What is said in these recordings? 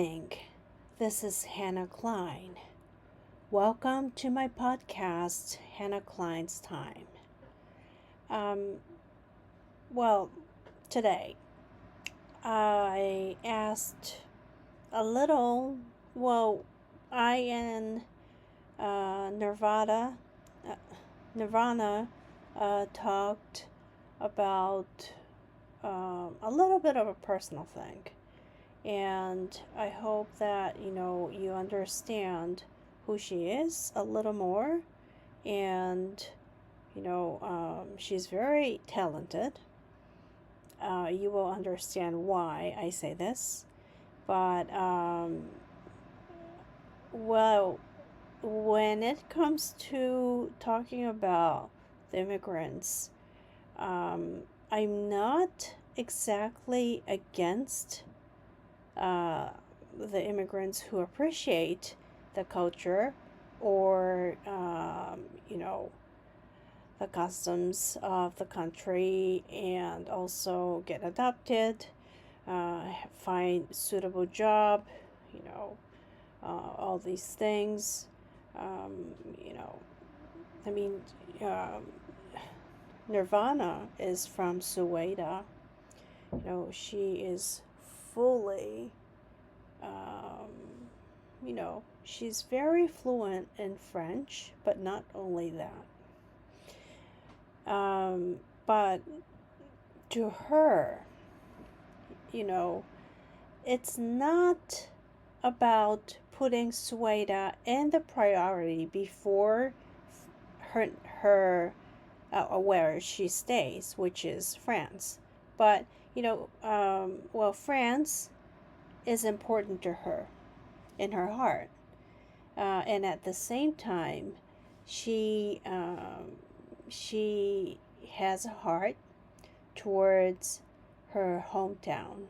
morning. This is Hannah Klein. Welcome to my podcast, Hannah Klein's Time. Today I asked I and Nirvana talked about a little bit of a personal thing. And I hope that, you understand who she is a little more. And, she's very talented. You will understand why I say this. But, when it comes to talking about the immigrants, I'm not exactly against the immigrants who appreciate the culture or, the customs of the country and also get adopted, find suitable job, all these things. Nirvana is from Sueda. She is fully, she's very fluent in French, but not only that. But to her, it's not about putting Sueda in the priority before her where she stays, which is France. But France is important to her in her heart, and at the same time, she has a heart towards her hometown.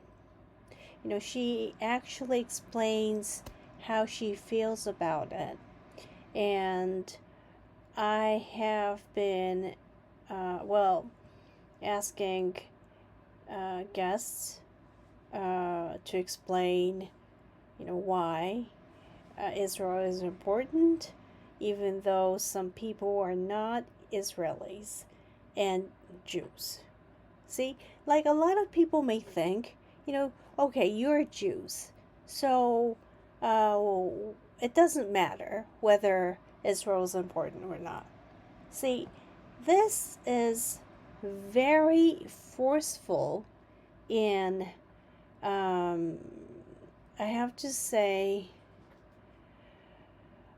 She actually explains how she feels about it, and I have been asking guests to explain, why Israel is important, even though some people are not Israelis and Jews. See, like a lot of people may think, okay, you're Jews, so it doesn't matter whether Israel is important or not. See, this is very forceful in, I have to say,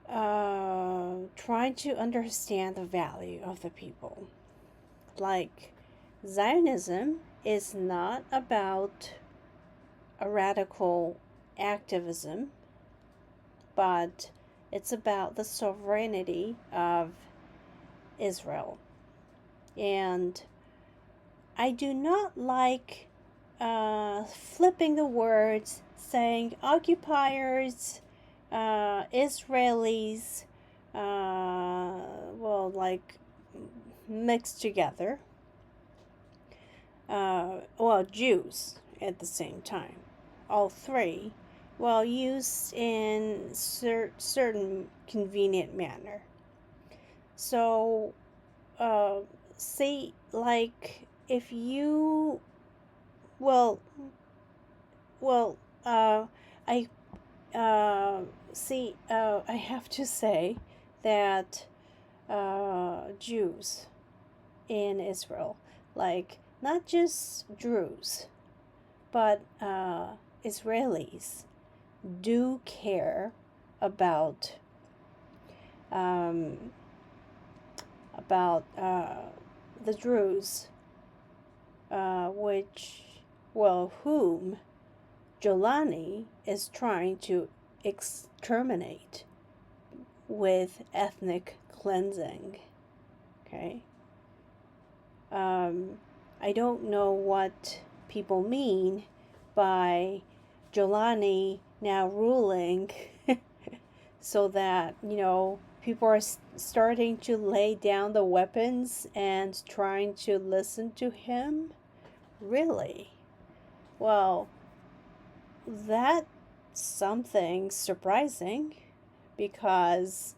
trying to understand the value of the people. Like, Zionism is not about a radical activism, but it's about the sovereignty of Israel. And I do not like flipping the words, saying occupiers, Israelis, mixed together. Jews at the same time. All three, used in certain convenient manner. So, say, like, if you, I have to say that Jews in Israel, like, not just Druze, but Israelis do care about the Druze, whom Al-Jolani is trying to exterminate with ethnic cleansing. Okay. I don't know what people mean by Al-Jolani now ruling so that, people are starting to lay down the weapons and trying to listen to him. Really? Well, that something surprising, because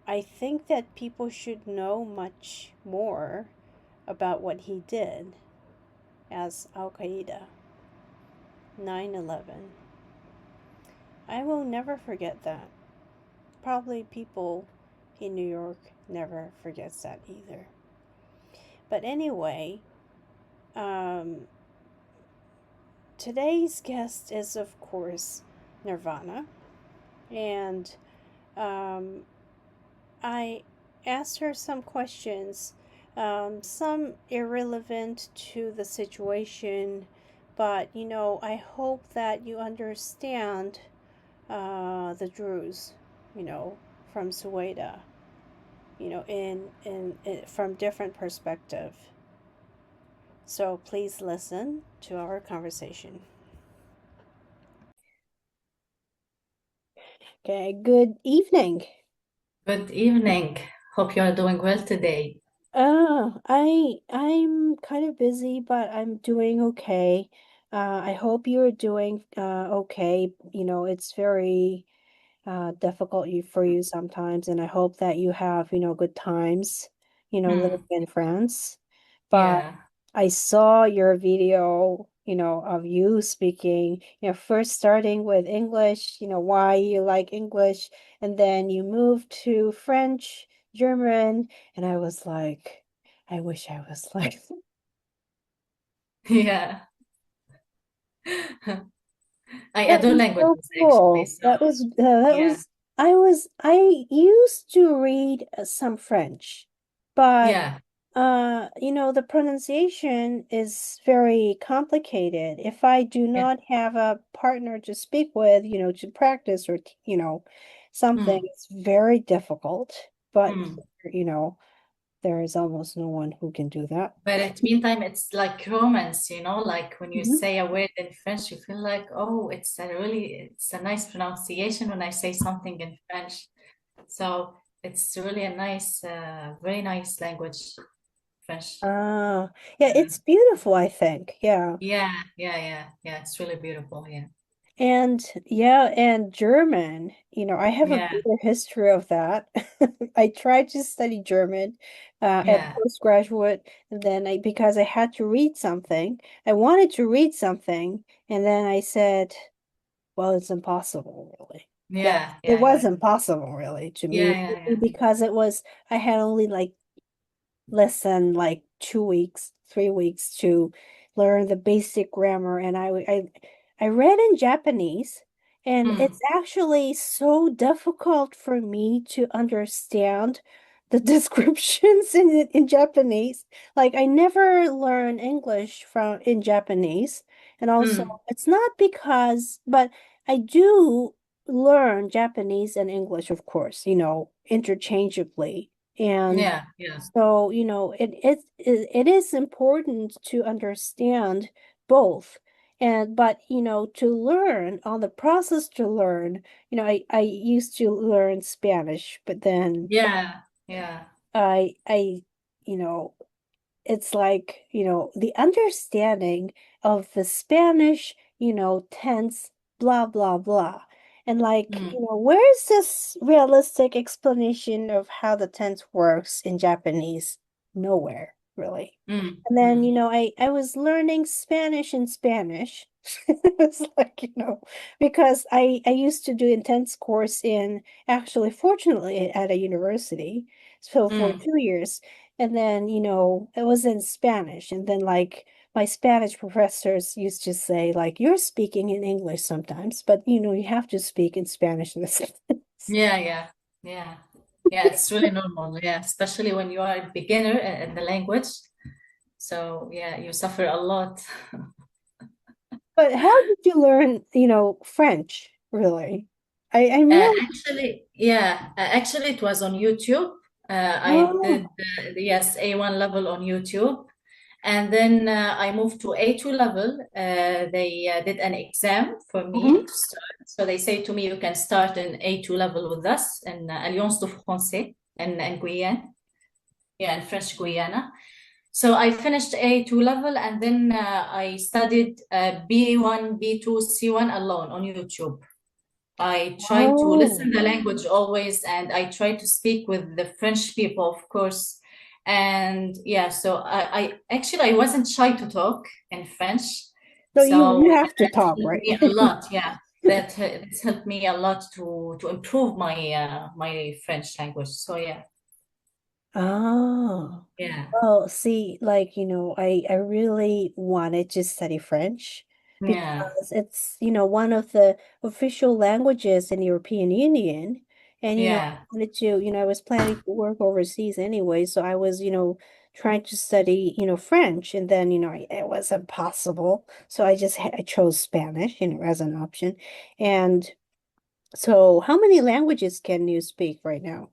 I think that people should know much more about what he did as Al-Qaeda. 9/11. I will never forget that. Probably people in New York never forgets that either. But anyway, today's guest is, of course, Nirvana. And I asked her some questions, some irrelevant to the situation, but I hope that you understand the Druze, from Sueda, in from different perspective. So please listen to our conversation. Okay, good evening. Good evening. Hope you are doing well today. I'm kind of busy, but I'm doing okay. I hope you're doing okay. It's very difficult for you sometimes, and I hope that you have, good times, living in France. But Yeah. I saw your video, of you speaking, first starting with English, why you like English, and then you moved to French, German, and I was like, I wish I was like, Yeah. I that do was so languages actually, cool. so yeah. I used to read some French, but Yeah. the pronunciation is very complicated. If I do Yeah. not have a partner to speak with, to practice or, something, Mm. it's very difficult. But, Mm. there is almost no one who can do that. But at meantime, it's like romance, like when you Mhm. say a word in French, you feel like, oh, it's a nice pronunciation when I say something in French. So it's really a nice, very nice language, French. Yeah, Uh, it's beautiful, I think. Yeah. yeah. It's really beautiful. Yeah. And yeah, and German, I have a Yeah. bitter history of that. I tried to study German at Yeah. postgraduate, and then because I had to read something, I wanted to read something, and then I said, well, it's impossible, really. Yeah, Yeah. it Yeah. was Yeah. impossible, really, to Yeah. me, Yeah. mainly because I had only like less than like 2 weeks, 3 weeks to learn the basic grammar. And I read in Japanese, and Mm, it's actually so difficult for me to understand the descriptions in Japanese. Like I never learned English from in Japanese. And also mm, it's not because, but I do learn Japanese and English, of course, interchangeably. And yeah, yeah, so, it is important to understand both. But, to learn on the process to learn, I used to learn Spanish, but then yeah, yeah, I, you know, it's like, the understanding of the Spanish, tense, blah, blah, blah. And like, mm, where is this realistic explanation of how the tense works in Japanese? Nowhere, really. And then, mm, I was learning Spanish in Spanish. It's like, because I used to do intense course actually, fortunately, at a university, so for mm. 2 years. And then, it was in Spanish. And then, like, my Spanish professors used to say, like, you're speaking in English sometimes, but, you have to speak in Spanish in the sentence. Yeah, yeah, yeah, yeah. It's really normal. Yeah, especially when you are a beginner in the language. So yeah, you suffer a lot. But how did you learn, French, really? I'm really, Actually, it was on YouTube. I did oh, yes A1 level on YouTube, and then I moved to A2 level. They did an exam for me mhm. to start. So they say to me, you can start in A2 level with us in Alliance de Français in Guyane, yeah, in French Guiana. So I finished A2 level and then I studied B1, B2, C1 alone on YouTube. I try to Oh, listen the language always, and I try to speak with the French people, of course. And yeah, so I actually I wasn't shy to talk in French, so you so have to that talk, helped right? me a lot. Yeah, that's helped me a lot to improve my my French language. So yeah, Oh. yeah, Well, see, like, I really wanted to study French yeah, because it's, one of the official languages in the European Union. And, I yeah. wanted to, I was planning to work overseas anyway. So I was, trying to study, French. And then, it was impossible. So I chose Spanish, as an option. And so how many languages can you speak right now?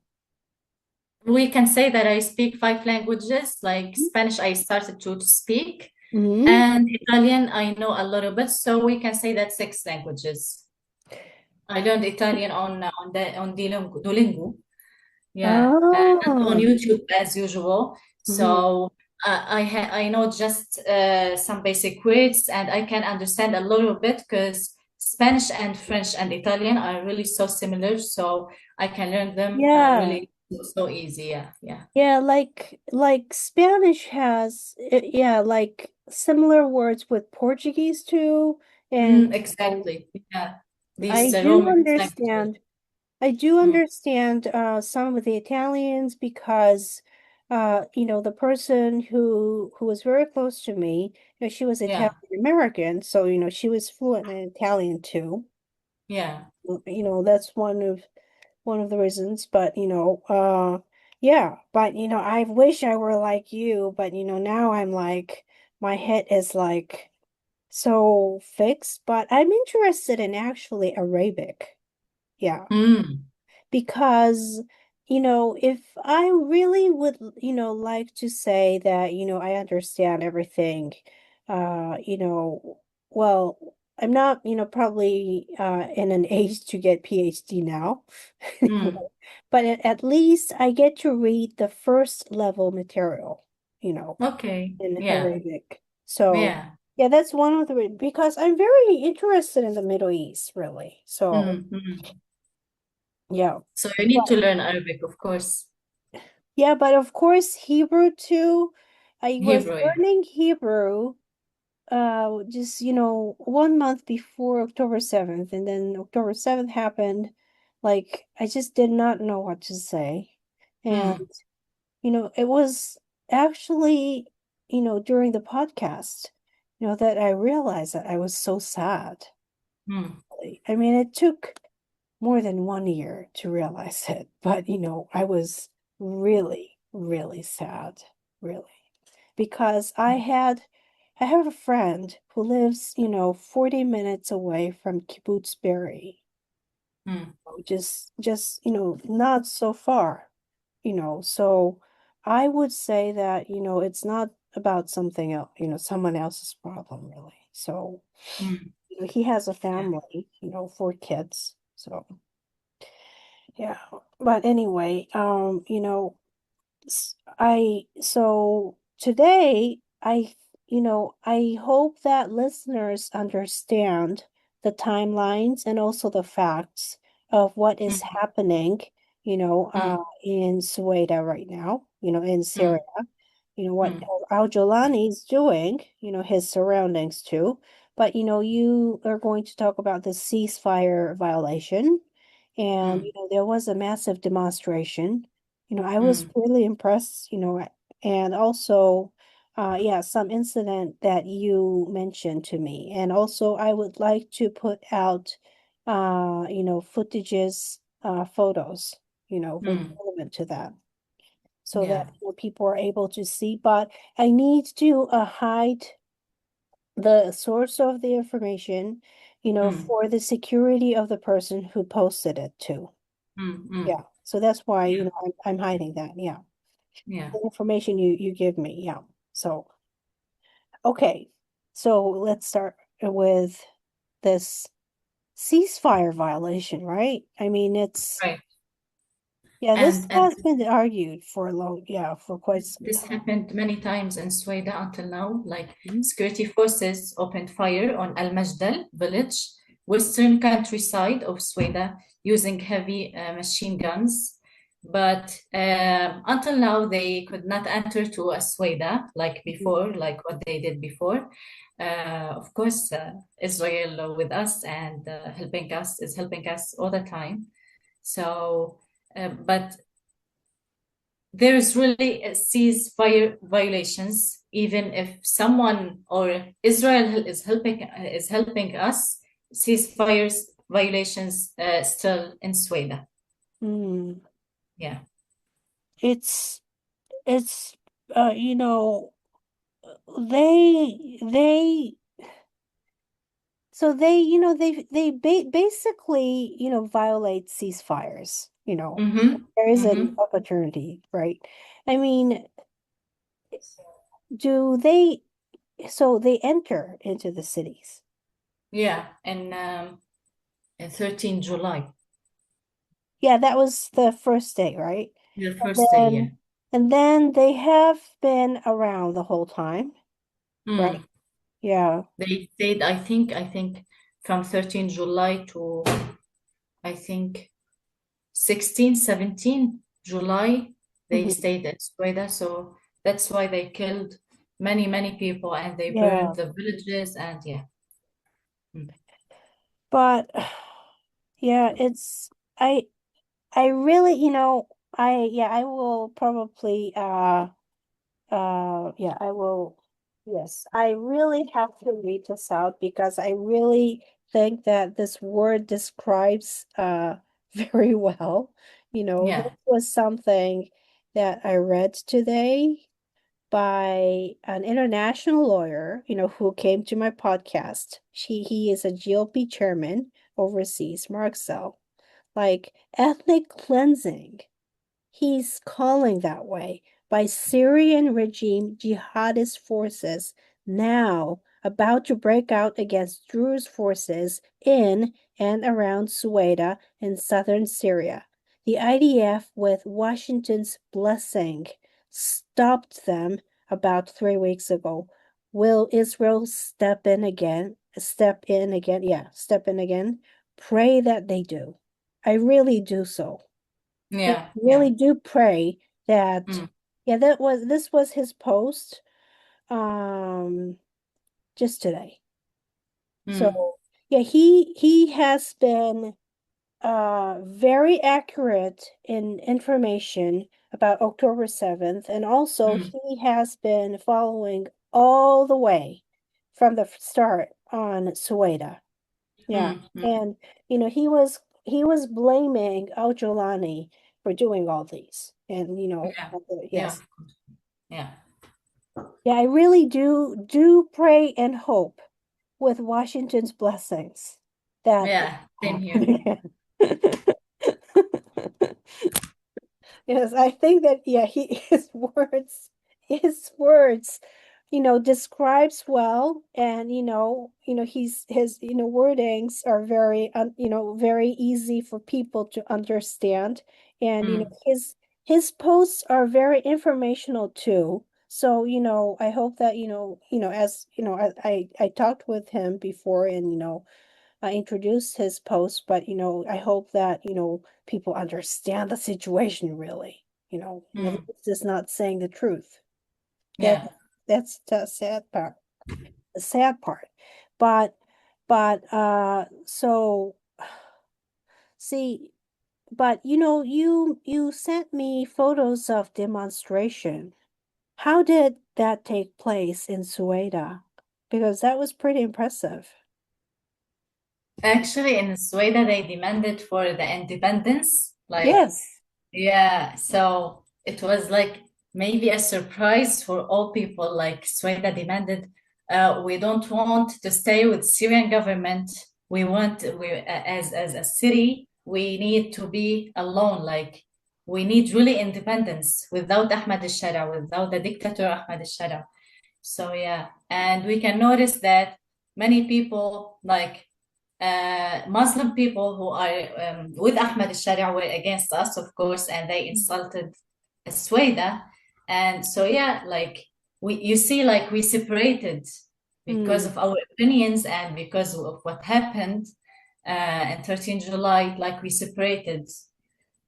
We can say that I speak five languages. Like Spanish, I started to speak. Mm-hmm. And Italian, I know a little bit, so we can say that six languages. I learned Italian on Duolingo, yeah, and on Oh. YouTube as usual. Mm-hmm. So I know just some basic words, and I can understand a little bit because Spanish and French and Italian are really so similar. So I can learn them Yeah. really so easy. Yeah, yeah. Yeah, like Spanish has yeah, like similar words with Portuguese too. And Exactly. Yeah. I These do Romance languages. understand I do Mm, understand some of the Italians because the person who was very close to me, she was Italian yeah. American, so she was fluent in Italian too. Yeah. That's one of the reasons, but yeah, but I wish I were like you, but now I'm like my head is like so fixed, but I'm interested in actually Arabic. Yeah, Mm, because if I really would like to say that I understand everything, well, I'm not probably in an age to get PhD now. mm. But at least I get to read the first level material, you know Okay. in Yeah. Arabic. So Yeah. yeah, that's one of the because I'm very interested in the Middle East, really. So Mm, mm. yeah. So you need to learn Arabic, of course. Yeah, but of course Hebrew too. I was Hebrew, yeah. learning Hebrew just 1 month before October 7th, and then October 7th happened. Like I just did not know what to say. And Mm, it was actually, during the podcast, that I realized that I was so sad. mm, I mean, it took more than 1 year to realize it, but I was really, really sad, really, because I have a friend who lives, 40 minutes away from Kibbutz Berry, mm, just, not so far, so I would say that, it's not about something else, someone else's problem, really. So, mm. he has a Yeah. family, 4 kids, so. Yeah, but anyway, so today I hope that listeners understand the timelines and also the facts of what is Mm, happening, mm, in Sueda right now, in Syria, mm, what mm, Al-Jolani is doing, his surroundings too. But you are going to talk about the ceasefire violation. And mm, there was a massive demonstration. I was mm, really impressed, and also yeah, some incident that you mentioned to me. And also I would like to put out footages, photos, mm. relevant to that so that Yeah. people are able to see. But I need to hide the source of the information, Mm, for the security of the person who posted it too. mm, mm. Yeah. So that's why, Yeah. I'm hiding that. Yeah. Yeah. The information you give me. Yeah. So, okay. So let's start with this ceasefire violation, right? I mean, Right. Yeah, this And has been argued for for quite some this time. happened many times in Sueda until now. Like Mhm. security forces opened fire on Al-Majdal village, western countryside of Sueda, using heavy machine guns. But until now, they could not enter to Sueda like before, like what they did before. Of course, Israel with us and is helping us all the time. So, but there is really a ceasefire violations, even if someone or Israel is helping us. Ceasefires violations still in Sweden. Mm. Yeah, It's you know, they so they basically violate ceasefires. There is an opportunity, right? I mean, do they? So they enter into the cities. yeah, and 13 July, Yeah, that was the first day, right? the And first day. Yeah. then they have been around the whole time, right? Mm. Yeah. They stayed, I think from 13 July to I think 16, 17 July, they Mhm. stayed in Sweden. So that's why they killed many, many people and they Yeah. burned the villages and yeah. Mm. But yeah, I really, I will probably yeah, I will yes, I really have to read this out because I really think that this word describes very well. This Yeah. was something that I read today by an international lawyer, who came to my podcast. He is a GOP chairman overseas, Marcel. Like ethnic cleansing, he's calling that way by Syrian regime jihadist forces now about to break out against Druze forces in and around Sueda in southern Syria. The IDF, with Washington's blessing, stopped them about 3 weeks ago. Will Israel step in again? Step in again? Yeah, step in again. Pray that they do. I really do so. I Yeah. Yeah. really do pray that, Mm. yeah, this was his post um just today. So Mm. yeah, he has been very accurate in information about October 7th, and also Mm. he has been following all the way from the start on Sueda. Yeah. Mm. Mm. And he was blaming Al-Jolani for doing all these. And Yeah. Yeah. yes. Yeah. Yeah, I really do pray and hope with Washington's blessings that Yeah. Same here. happen. Yes, I think that yeah, his words, describes well, and his wordings are very very easy for people to understand, and Mm. his posts are very informational too. So, I hope that as I talked with him before, and I introduced his post, but I hope that people understand the situation really. That Mm. he's just not saying the truth. That Yeah. that's the sad part. The sad part. But so see, but you sent me photos of demonstration. How did that take place in Sueda? Because that was pretty impressive. Actually, in Sweden, they demanded for the independence. Like, Yes. yeah, so it was like maybe a surprise for all people. Like Sweden demanded, we don't want to stay with Syrian government. As a city, we need to be alone. Like we need really independence without Ahmad al-Shara, without the dictator Ahmad al-Shara. So yeah, and we can notice that many people like Muslim people who are with Ahmed al-Sharia were against us, of course, and they insulted Suwaida. And so, yeah, like you see, like we separated because of our opinions and because of what happened in 13 July, like we separated.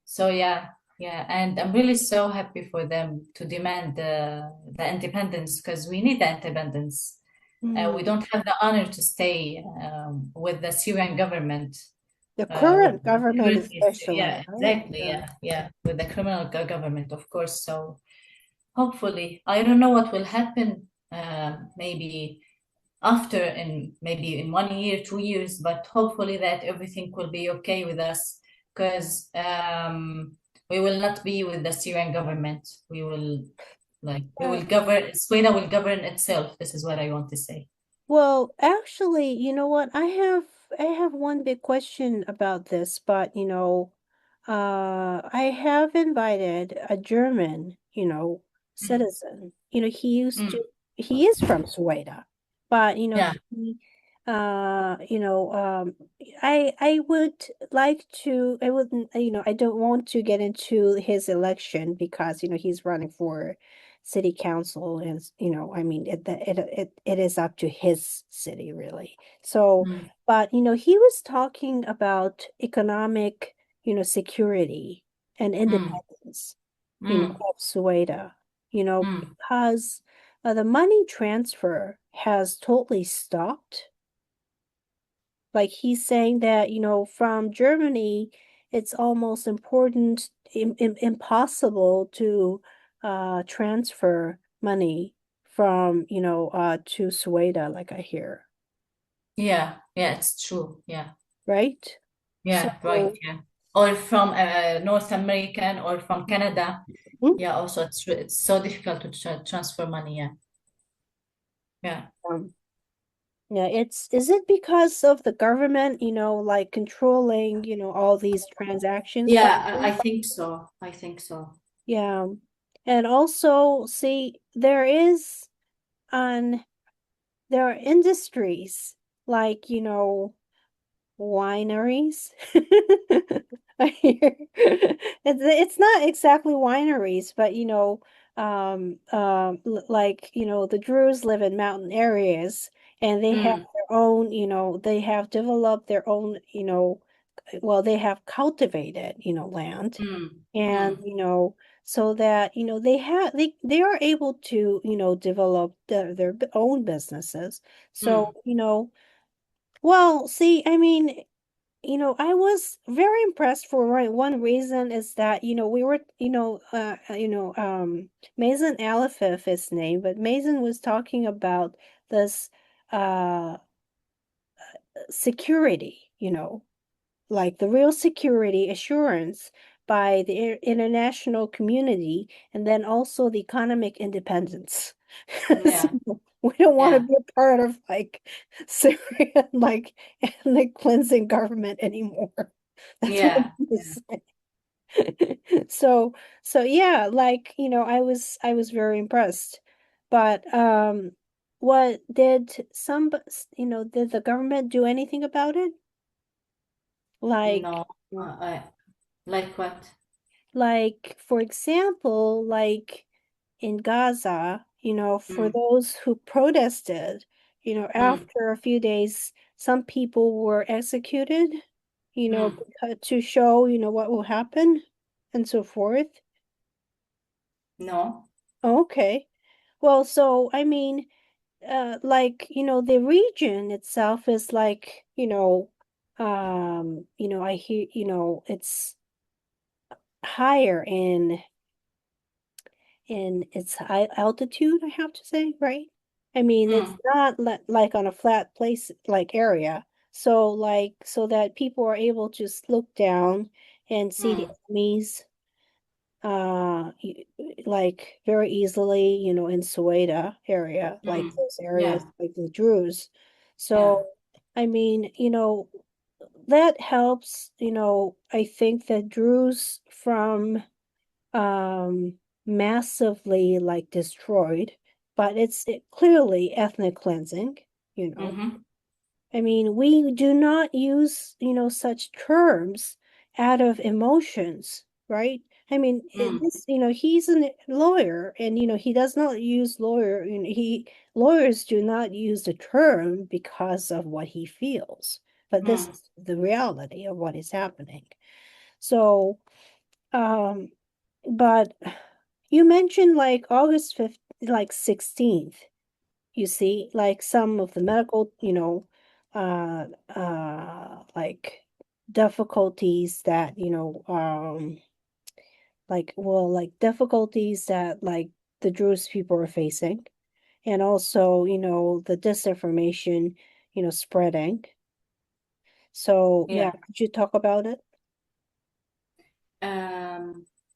So, yeah, and I'm really so happy for them to demand the independence because we need the independence. We don't have the honor to stay with the Syrian government. The current With government, especially, yeah, right? exactly. Yeah, with the criminal government, of course. So hopefully, I don't know what will happen. Maybe after, in maybe in 1 year, 2 years, but hopefully that everything will be okay with us because we will not be with the Syrian government. We will govern. Sweden will govern itself. This is what I want to say. Well, actually, you know what? I have one big question about this, but I have invited a German, citizen. Mm. He is from Sweden, but Yeah. he you know, I would like to, I wouldn't, I don't want to get into his election because, he's running for city council and, I mean, it is up to his city really. So, Mm. but, he was talking about economic, security and Mm. independence, Mm. of Sweden, Mm. because the money transfer has totally stopped. Like he's saying that, from Germany, it's almost impossible to transfer money from, to Sweden, like I hear, Yeah. Yeah. It's true. Yeah. right? So, Yeah. Right. Yeah. Or from North American or from Canada. mm, Yeah. Also, it's so difficult to transfer money. Yeah. Yeah. um, yeah, is it because of the government, like controlling, all these transactions Yeah. probably? I think so. I think so. Yeah. And also, see, on there are industries like, wineries. I hear it's not exactly wineries, but like, the Druze live in mountain areas and they have Mm. their own, they have developed their own, well, they have cultivated, land Mm. and Mm. so that they are able to develop their own businesses. So Mm. well, see, I mean, I was very impressed for one reason is that we were Mason Alifif his name, but Mason was talking about this uh security, like the real security assurance by the international community and then also the economic independence. Yeah. So we don't want to Yeah. be a part of like Syrian like ethnic cleansing government anymore. That's what Yeah. he was saying. So yeah, like I was very impressed. But what did did the government do anything about it? Like No. Like what? Like, for example, like in Gaza, for Mm. those who protested, Mm. after a few days, some people were executed, Mm. to show, what will happen and so forth. No. Okay. Well, so I mean, like, the region itself is like, I hear, it's higher in its high altitude, I have to say, right? I mean, it's Mm. not like on a flat place like area. So like so that people are able to look down and see the Mm. enemies like very easily, in Sueda area, like Mm. those areas Yeah. like the Druze. Yeah. So I mean, that helps, I think that Druze from um massively like destroyed, but it's clearly ethnic cleansing, Mm-hmm. I mean, we do not use, such terms out of emotions, right? I mean, he's a lawyer, and he does not use lawyer. Lawyers do not use the term because of what he feels, but this is the reality of what is happening. So, but you mentioned like August 5th, like 16th. You see, like some of the medical, like difficulties that, like difficulties that like the Jewish people are facing, and also, the disinformation, spreading. So yeah, could you talk about it?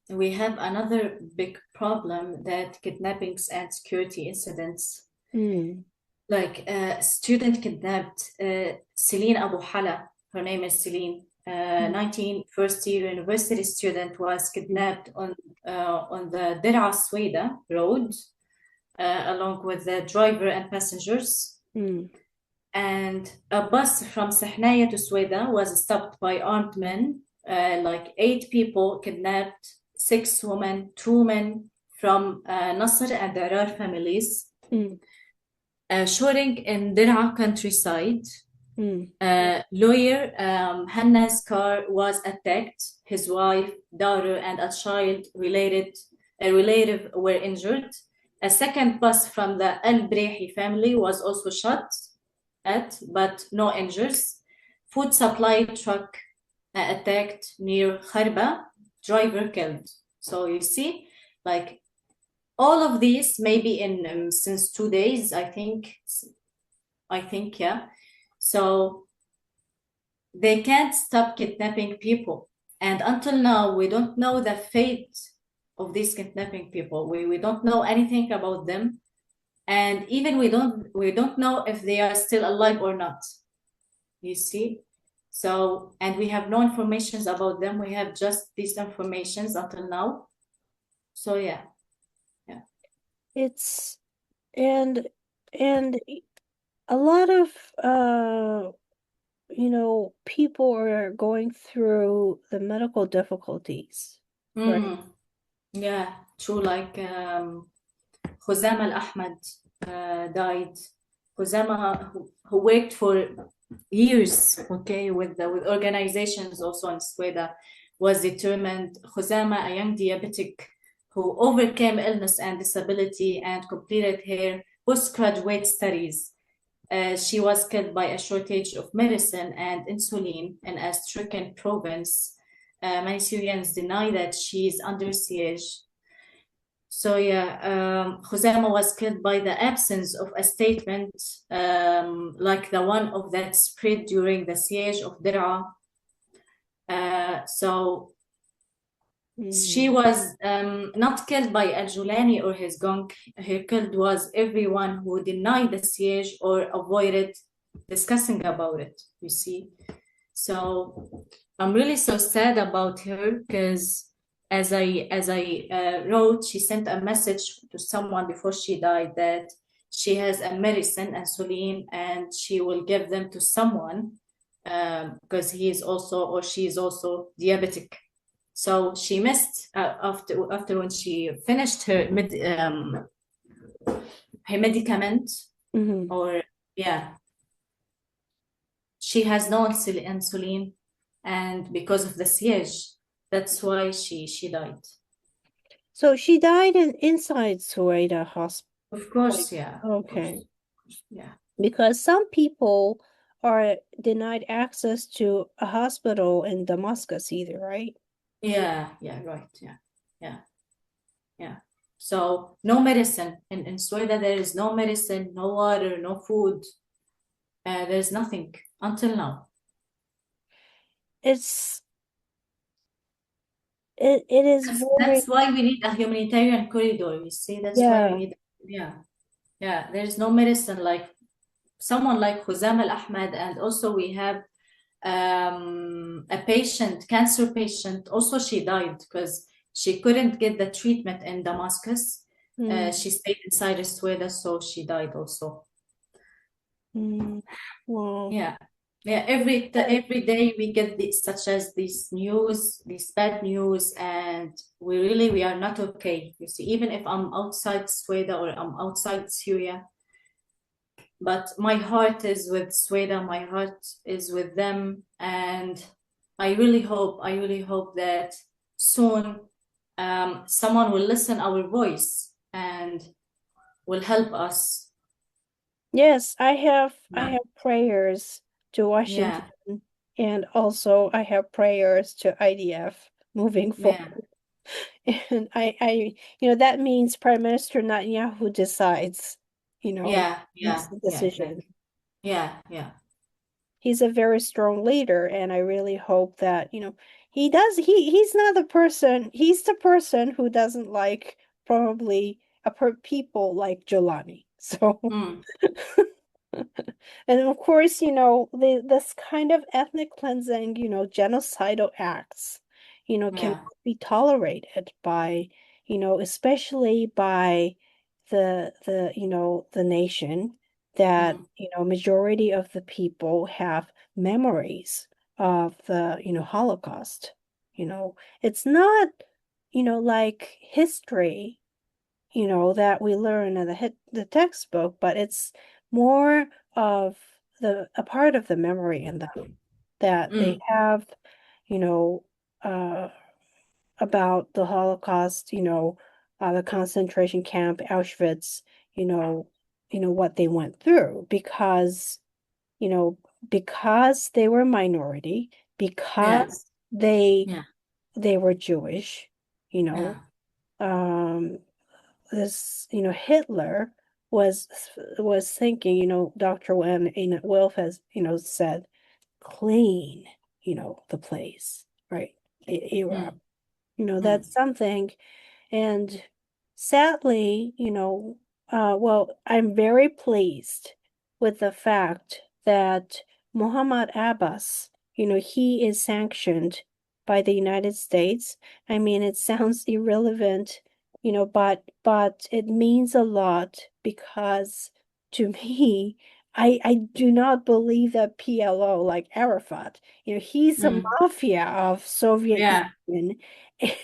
We have another big problem, that kidnappings and security incidents. Like a student kidnapped, Celine Abu Hala, her name is Celine, 19 first year university student, was kidnapped on the Dir'a Sweda road, along with the driver and passengers. And a bus from Sahnaya to Sweda was stopped by armed men, like 8 people kidnapped, 6 women, 2 men from Nasr and Arar families. Shooting in Dir'a countryside. Lawyer Hanna's car was attacked. His wife, daughter, and a child relative were injured. A second bus from the Al-Brehi family was also shot at, but no injuries. Food supply truck attacked near Kharba, driver killed. So you see, like, all of these maybe in since 2 days, I think, yeah. So they can't stop kidnapping people, and until now we don't know the fate of these kidnapping people. We don't know anything about them, and even we don't know if they are still alive or not. You see, so, and we have no informations about them. We have just these informations until now. So yeah. It's and a lot of people are going through the medical difficulties, right? Yeah, true. Like Khuzama Al-Ahmad died. Khuzama, who worked for years, okay, with organizations also in Sweden, was determined. Khuzama, a young diabetic who overcame illness and disability and completed her postgraduate studies. She was killed by a shortage of medicine and insulin in a stricken province. Many Syrians deny that she is under siege. So yeah, Khuzama was killed by the absence of a statement like the one of that spread during the siege of Dir'a. So she was not killed by Al-Jolani or his gang. Her killed was everyone who denied the siege or avoided discussing about it, you see. So I'm really so sad about her, because as I wrote, she sent a message to someone before she died that she has a medicine, insulin, and she will give them to someone because he is also, or she is also diabetic. So she missed after when she finished her medicament, or yeah, she has no insulin, and because of the siege, that's why she died. So she died inside Sueda hospital. Of course, yeah. Okay. Yeah. Because some people are denied access to a hospital in Damascus either, right? Yeah, right. Yeah. So no medicine. In Sweden, there is no medicine, no water, no food. There's nothing until now. It is that's why we need a humanitarian corridor, you see. That's why we need, there is no medicine, like someone like Khuzama Al-Ahmad, and also we have a patient, cancer patient, also she died because she couldn't get the treatment in Damascus. She stayed inside Sweden, so she died also. Well, Yeah. Yeah, every day we get this, such as this news, this bad news, and we are not okay. You see, even if I'm outside Sweden or I'm outside Syria, but my heart is with Sweden, my heart is with them, and I really hope that soon someone will listen our voice and will help us. yes, I Yeah, have prayers to yeah, Washington, and also I have prayers to IDF moving yeah, forward. And that means Prime Minister Netanyahu decides, yeah, makes yeah, the yeah, decision. exactly. Yeah, yeah. He's a very strong leader, and I really hope that, he's not the person, he's the person who doesn't like probably people like Jolani. So, Mm, and of course, this kind of ethnic cleansing, genocidal acts, cannot yeah. be tolerated by, especially by the nation that, Mm, majority of the people have memories of the, Holocaust. It's not, like history, that we learn in the textbook, but it's more of a part of the memory in them that they mm, have, you know, uh, about the Holocaust, the concentration camp, Auschwitz, you know, what they went through you know, because they were a minority, yeah, because they yeah, they were Jewish, you know, yeah. um, this, Hitler was thinking, Dr. Wilf has, said, clean, the place, right? Europe. Mm, That's mm, something. And sadly, well, I'm very pleased with the fact that Muhammad Abbas, he is sanctioned by the United States. I mean, it sounds irrelevant, but it means a lot because to me, I do not believe that PLO, like Arafat, he's a mm. mafia of Soviet Yeah. Union.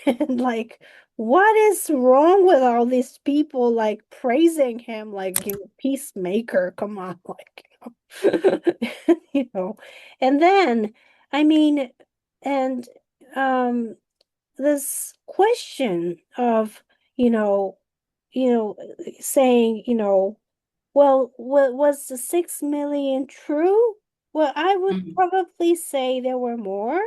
And like, what is wrong with all these people like praising him like, peacemaker? Come on, like, you know. And then, I mean, and um this question of, you know, you know, saying, well, was the 6 million true? Well, I would Mm, probably say there were more,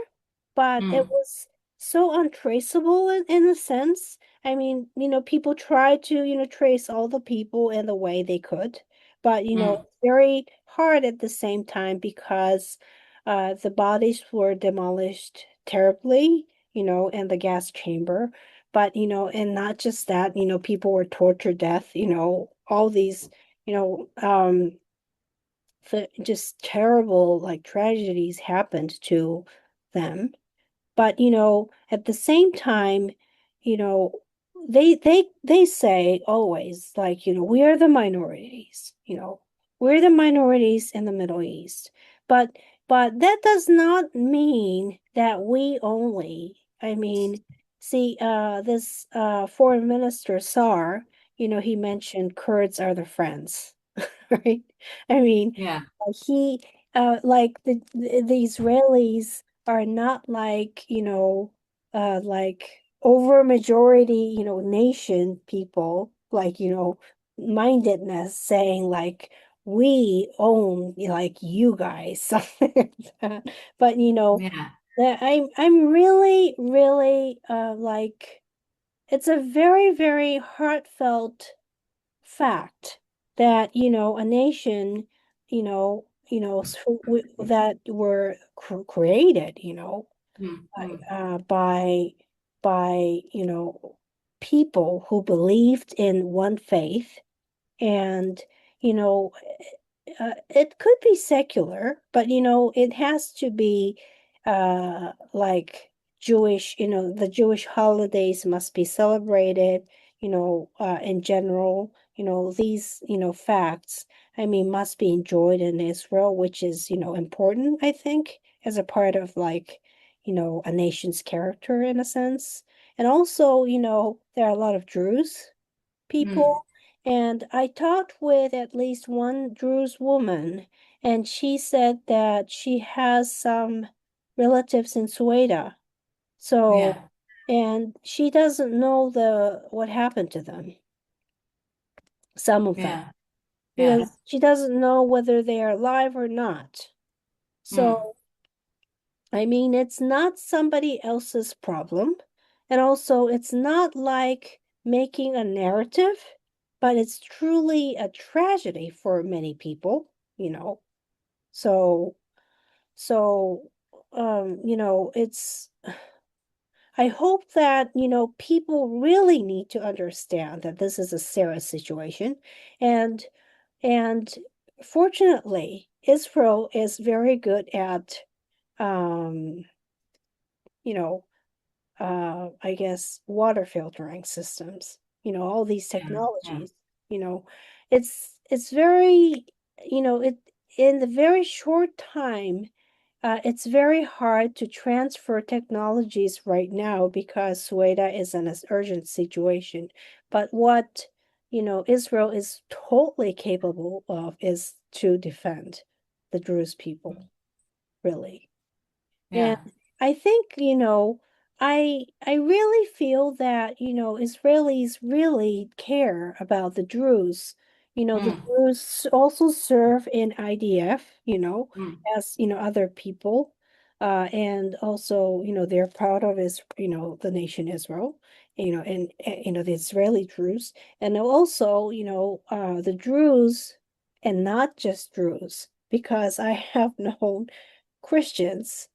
but it mm, was so untraceable in a sense. I mean, people tried to, trace all the people in the way they could, but, mm, it's very hard at the same time because the bodies were demolished terribly, in the gas chamber. But, and not just that, people were tortured death, all these you know, just terrible like tragedies happened to them. But at the same time, you know, they say always like, we are the minorities, we're the minorities in the Middle East. But that does not mean that we only, I mean, see, this foreign minister Sar, he mentioned Kurds are the friends, right? I mean, yeah. he like the Israelis are not like, like over majority, nation people, like, mindedness saying like we own like you guys, something like that. But Yeah. that I'm really, really like it's a very, very heartfelt fact that a nation that were created Mm, mm, by people who believed in one faith. And you know it could be secular, but it has to be like Jewish, the Jewish holidays must be celebrated, in general, these, facts, I mean, must be enjoyed in Israel, which is, important, I think, as a part of like, a nation's character in a sense. And also, there are a lot of Druze people. And I talked with at least one Druze woman, and she said that she has some relatives in Sueda. So, Yeah. and she doesn't know what happened to them, some of them, Yeah. Yeah. because she doesn't know whether they are alive or not. So, I mean, it's not somebody else's problem. And also, it's not like making a narrative, but it's truly a tragedy for many people. So, so, it's, I hope that, people really need to understand that this is a serious situation. And, and fortunately, Israel is very good at, um, you know, I guess water filtering systems, all these Yeah. Yeah. technologies, you know, it's very, it in the very short time, it's very hard to transfer technologies right now because Sueda is in an urgent situation. But what, Israel is totally capable of is to defend the Druze people, really. And Yeah. I think, I really feel that, Israelis really care about the Druze. The Mm. Druze also serve in IDF, Mm. as, other people. And also, they're proud of the nation Israel, and the Israeli Druze. And also, the Druze, and not just Druze, because I have known Christians,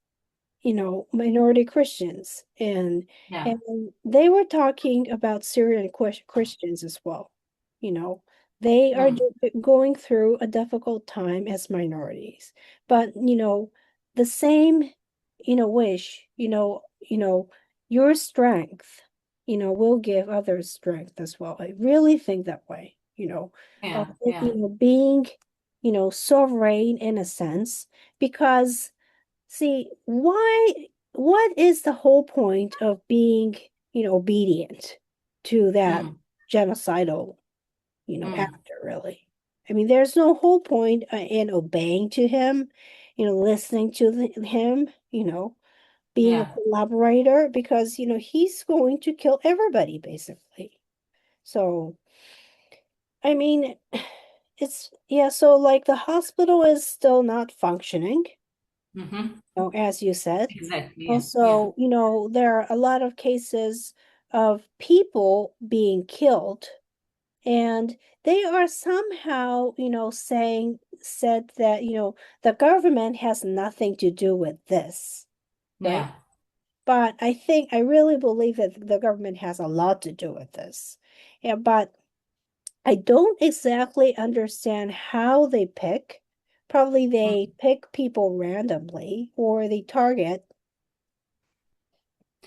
minority Christians, and Yeah. and they were talking about Syrian Christians as well. You know, they are Mm. going through a difficult time as minorities, but the same, wish, your strength, will give others strength as well. I really think that way. Of Yeah. it, Yeah. being, sovereign in a sense, because see, what is the whole point of being, obedient to that Mm. genocidal, Mm. actor, really? I mean, there's no whole point in obeying to him, listening to him, being a Yeah. collaborator, because, he's going to kill everybody, basically. So, I mean, yeah, so like the hospital is still not functioning, Mm-hmm. as you said. Exactly. Yeah. Yeah. Also, there are a lot of cases of people being killed, and they are somehow, said that, the government has nothing to do with this, right? Yeah. But I really believe that the government has a lot to do with this. Yeah, but I don't exactly understand how they pick. Probably they Mm. pick people randomly, or they target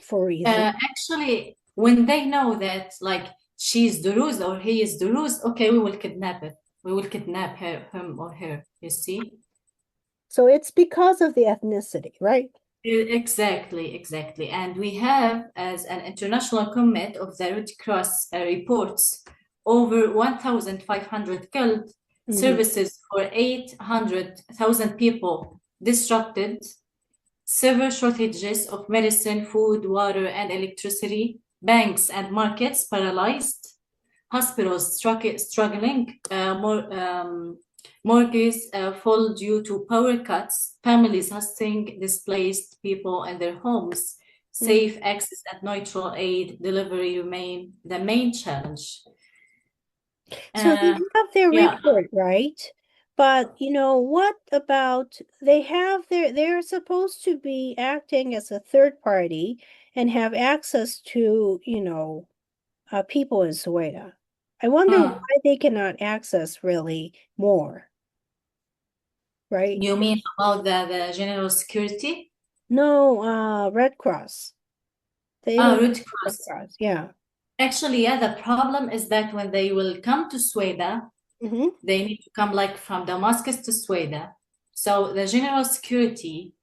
for reason. Actually, when they know that like she's Druze or he is Druze, okay, we will kidnap it. We will kidnap him or her. You see? So it's because of the ethnicity, right? Exactly, exactly. And we have, as an international commit of the Red Cross reports, over 1,500 killed, Hmm. services for 800,000 people disrupted, severe shortages of medicine, food, water, and electricity, banks and markets paralyzed, hospitals struggling, mortgages full due to power cuts, families hosting displaced people in their homes. Hmm. Safe access and neutral aid delivery remain the main challenge. So they Uh, have their yeah, report, right? But what about they're supposed to be acting as a third party and have access to, people in Soweto. I wonder mm. why they cannot access really more, right? You mean about the general security? No, Red Cross. They Ah, don't Red Red Cross. Cross, yeah. Actually, yeah, the problem is that when they will come to Sweden, Mm-hmm. they need to come like from Damascus to Sweden. So the general security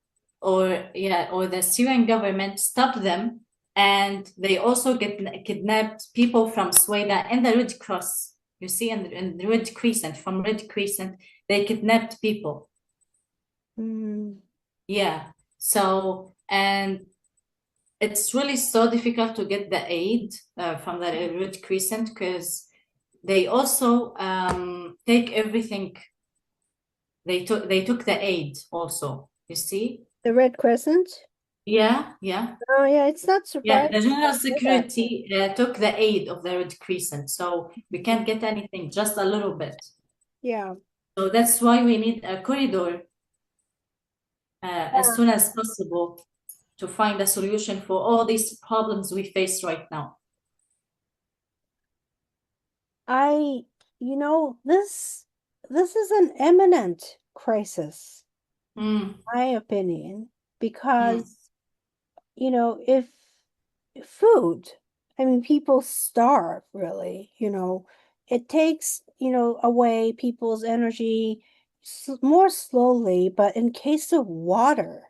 or the Syrian government stopped them, and they also get kidnapped people from Sweden and the Red Cross. You see, in the Red Crescent, from Red Crescent, they kidnapped people. Mm. Yeah. So, and it's really so difficult to get the aid from the Red Crescent because they also take everything. They took the aid also. You see? The Red Crescent? Yeah, yeah, Oh, yeah, it's not yeah. surprising The general to hear that. security took the aid of the Red Crescent, so we can't get anything, just a little bit. Yeah. So that's why we need a corridor as soon as possible to find a solution for all these problems we face right now. This is an imminent crisis, Mm, my opinion, mm, because, if food, I mean, people starve, really, it takes, away people's energy more slowly, but in case of water,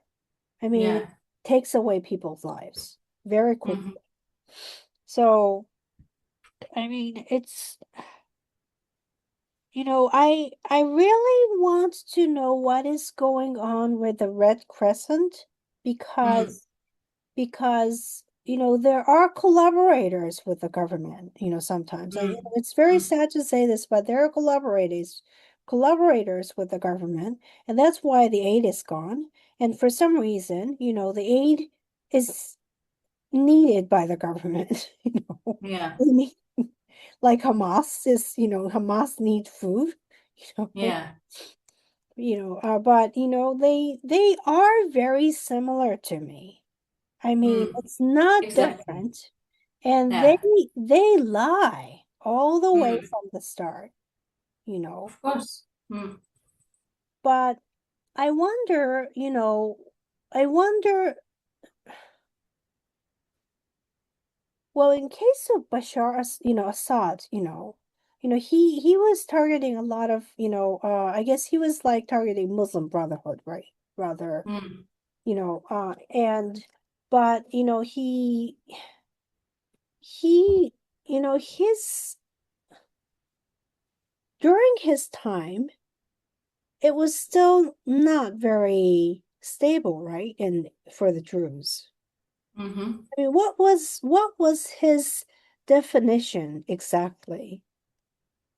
I mean, it yeah. takes away people's lives very quickly. Mhm, So, I mean, I really want to know what is going on with the Red Crescent mm, because there are collaborators with the government, sometimes. And mm, it's very mm. sad to say this, but there are collaborators with the government, and that's why the aid is gone. And for some reason, the aid is needed by the government, Yeah, They need- like Hamas needs food, you know. yeah. But they are very similar to me. I mean, Mm, it's not exactly. different, and they Yeah. they lie all the way Mm, from the start, you know. of course. Mm, But I wonder, I wonder, well, in case of Assad, he was targeting a lot of, I guess he was like targeting Muslim Brotherhood, right? Rather, mm, and but he his during his time it was still not very stable, right? And for the Druze, mm-hmm. I mean, what was his definition exactly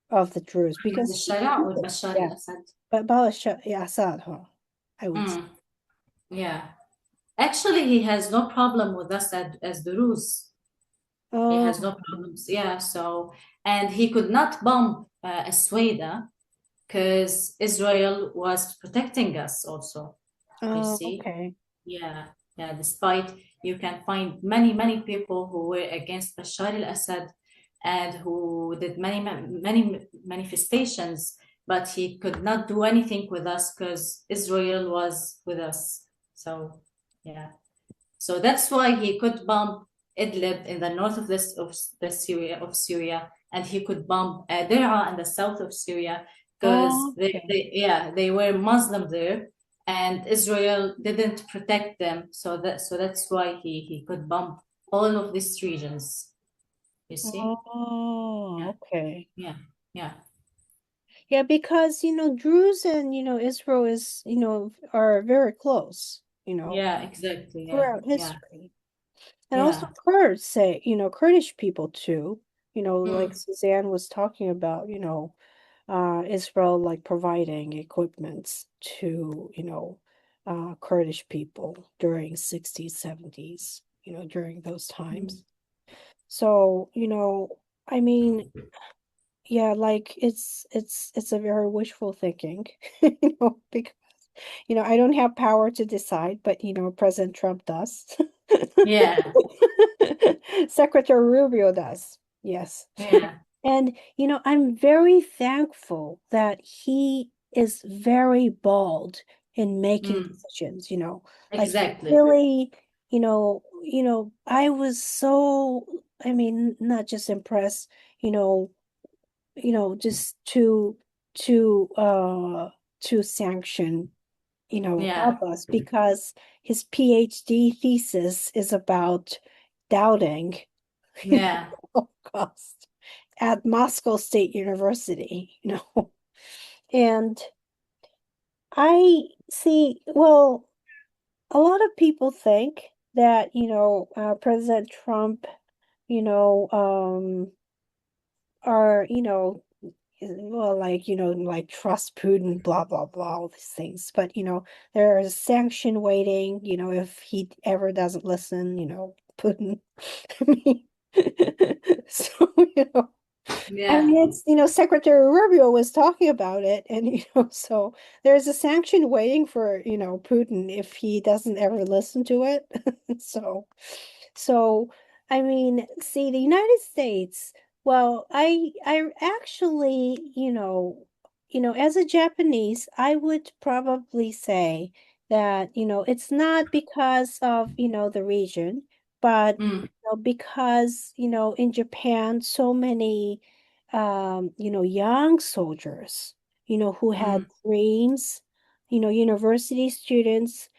of the Druze? The Because Sharia or Bashar yeah, al-Assad? but Bala yeah, Assad, huh? I would say. Mm, yeah. Actually, he has no problem with us as the Rus. He has Oh, no problems. Yeah. So, and he could not bomb Asweda because Israel was protecting us also. You oh, see? okay. Yeah. Yeah. Despite you can find many, many people who were against Bashar al-Assad and who did many manifestations, but he could not do anything with us because Israel was with us. So, yeah. So that's why he could bomb Idlib in the north of Syria, and he could bomb Der'a in the south of Syria because Oh, okay. they were Muslim there, and Israel didn't protect them. So that's why he could bomb all of these regions. You see? Oh, Yeah, okay. yeah, yeah, Yeah, because Druze and Israel are very close, yeah. Exactly. Yeah, throughout yeah, history. And also yeah. Kurdish people too, like Mm, Suzanne was talking about, Israel like providing equipments to, Kurdish people during 60s, 70s, during those mm. times. So, I mean, yeah, like it's a very wishful thinking, because I don't have power to decide, but President Trump does. Yeah, Secretary Rubio does. Yes. yeah. And I'm very thankful that he is very bold in making Mm, decisions, like exactly. really, I was so I mean, not just impressed, just to sanction, Yeah. Abbas, because his PhD thesis is about doubting Yeah. Holocaust at Moscow State University, And I see, well, a lot of people think that, President Trump, you know, are, well, like, like trust Putin, blah, blah, blah, all these things. But, there's sanction waiting, if he ever doesn't listen, Putin. I mean, so, I Yeah. mean, it's, Secretary Rubio was talking about it, and, so there's a sanction waiting for, Putin if he doesn't ever listen to it. So, so, I mean, see, the United States, well, I actually, as a Japanese, I would probably say that, it's not because of, the region, but Mm. because, in Japan, so many, young soldiers, who had Mm. dreams, university students,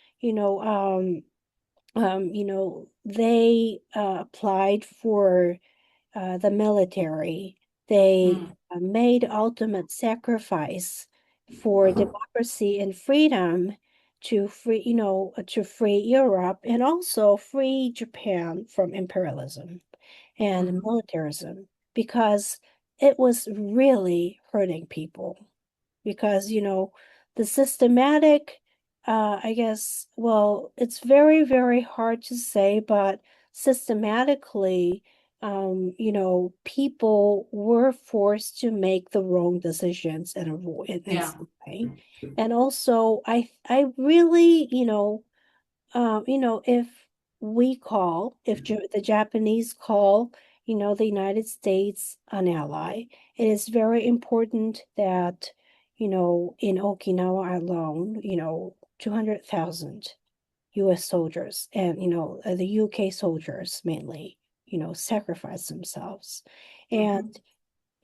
they applied for the military. They Mm. made ultimate sacrifice for democracy and freedom to free Europe and also free Japan from imperialism and Mm. militarism because it was really hurting people because the systematic I guess well it's very very hard to say but systematically people were forced to make the wrong decisions and avoid in Yeah. some way and also I really if the Japanese call, the United States an ally, it is very important that, in Okinawa alone, 200,000 US soldiers and, the UK soldiers mainly, sacrifice themselves. And,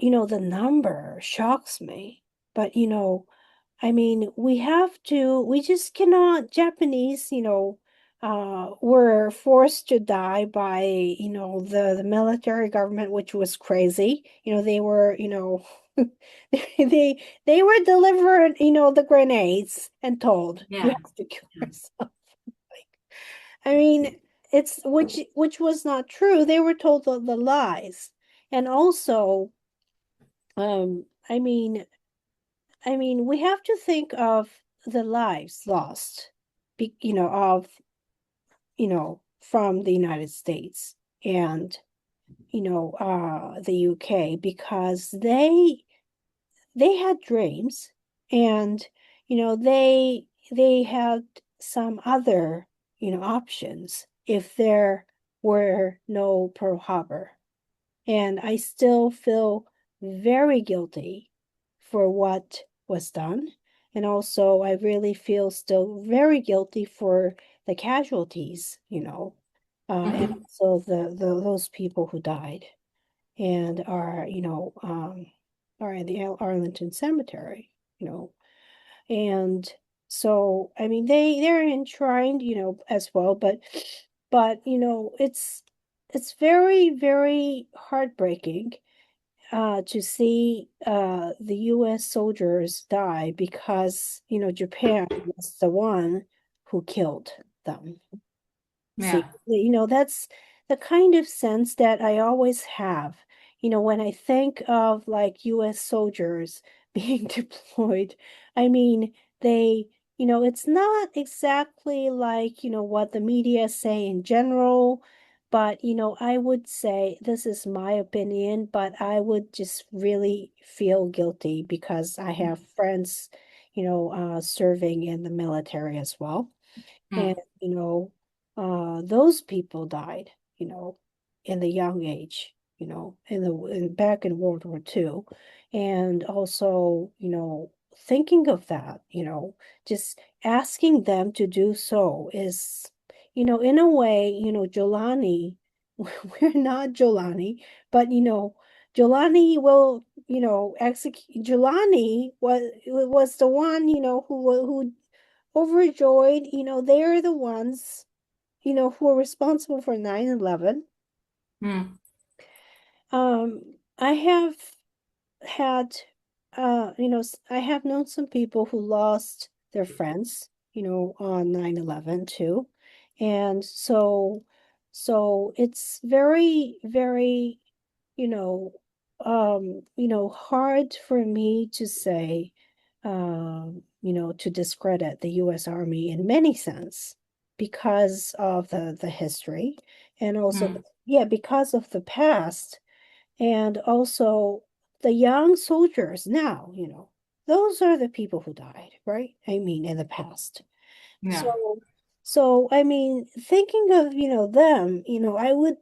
Mm-hmm. the number shocks me, but, I mean, we just cannot, Japanese, were forced to die by, the military government, which was crazy. They were, they were delivered, the grenades and told you Yeah. have to kill yourself. I mean, it's which was not true. They were told the lies. And also, um, I mean, we have to think of the lives lost, of, from the United States and, the UK because they had dreams and, they had some other, options if there were no Pearl Harbor. And I still feel very guilty for what was done. And also, I really feel still very guilty for the casualties, and Mm-hmm. also those people who died and are in the Arlington Cemetery, and so I mean they're enshrined, as well, but it's very, very heartbreaking to see the US soldiers die because, Japan was the one who killed them. See, Yeah. that's the kind of sense that I always have, when I think of like US soldiers being deployed. I mean, it's not exactly like, what the media say in general, but, I would say this is my opinion, but I would just really feel guilty because I have friends, serving in the military as well. And, Mm. those people died, in the young age, back in World War II. And also, thinking of that, just asking them to do so is, in a way, Jolani we're not Jolani, but Jolani will, execute. Jolani was the one, who overjoyed, they're the ones, who are responsible for 9/11. Mm. I have had, I have known some people who lost their friends, on 9/11 too. And so it's very, very, you know, hard for me to say, to discredit the U.S. Army in many sense because of the history and also, Mm. yeah, because of the past and also the young soldiers now, those are the people who died, right? I mean, in the past. Yeah. So I mean, thinking of, them, I would,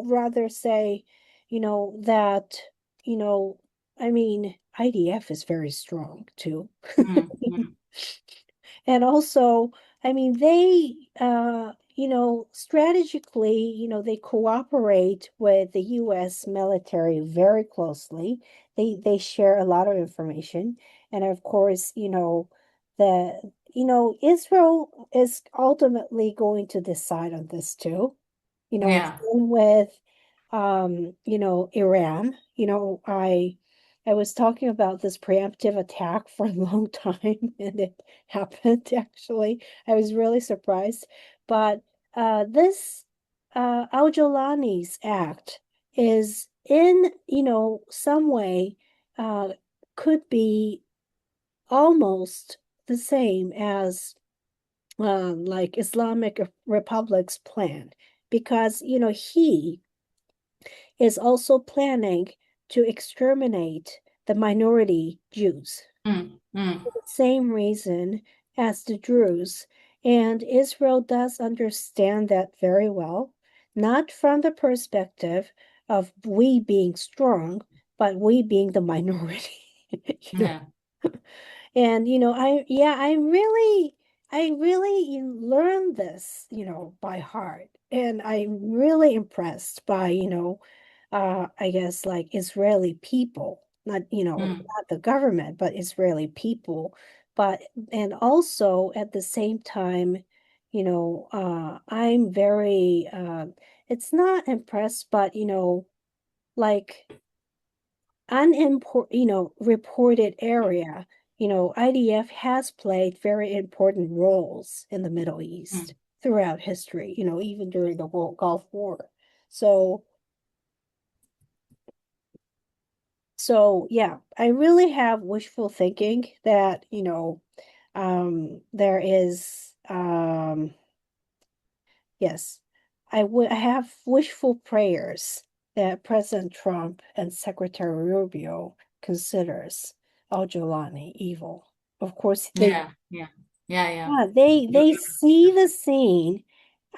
rather say, that, you know, I mean, IDF is very strong too. Mm. Mm. And also, I mean, they, strategically, they cooperate with the U.S. military very closely. They share a lot of information. And of course, the, Israel is ultimately going to decide on this too. Yeah. Same with, Iran. I was talking about this preemptive attack for a long time, and it happened actually. I was really surprised. But this Al-Jolani's act is in, some way uh, could be almost the same as like Islamic Republic's plan, because he is also planning to exterminate the minority Jews Mm. Mm. for the same reason as the Druze. And Israel does understand that very well, not from the perspective of we being strong, but we being the minority. you know. Yeah. And I really learned this, by heart. And I'm really impressed by, I guess like Israeli people, not, Mm. not the government, but Israeli people. But and also at the same time, I'm very it's not impressed, but like reported area, IDF has played very important roles in the Middle East Mm. throughout history, even during the Gulf War. So, so yeah, I really have wishful thinking that, there is, yes, I have wishful prayers that President Trump and Secretary Rubio considers Al-Jolani evil. Of course, Yeah. Yeah. Yeah. Yeah. they see the scene.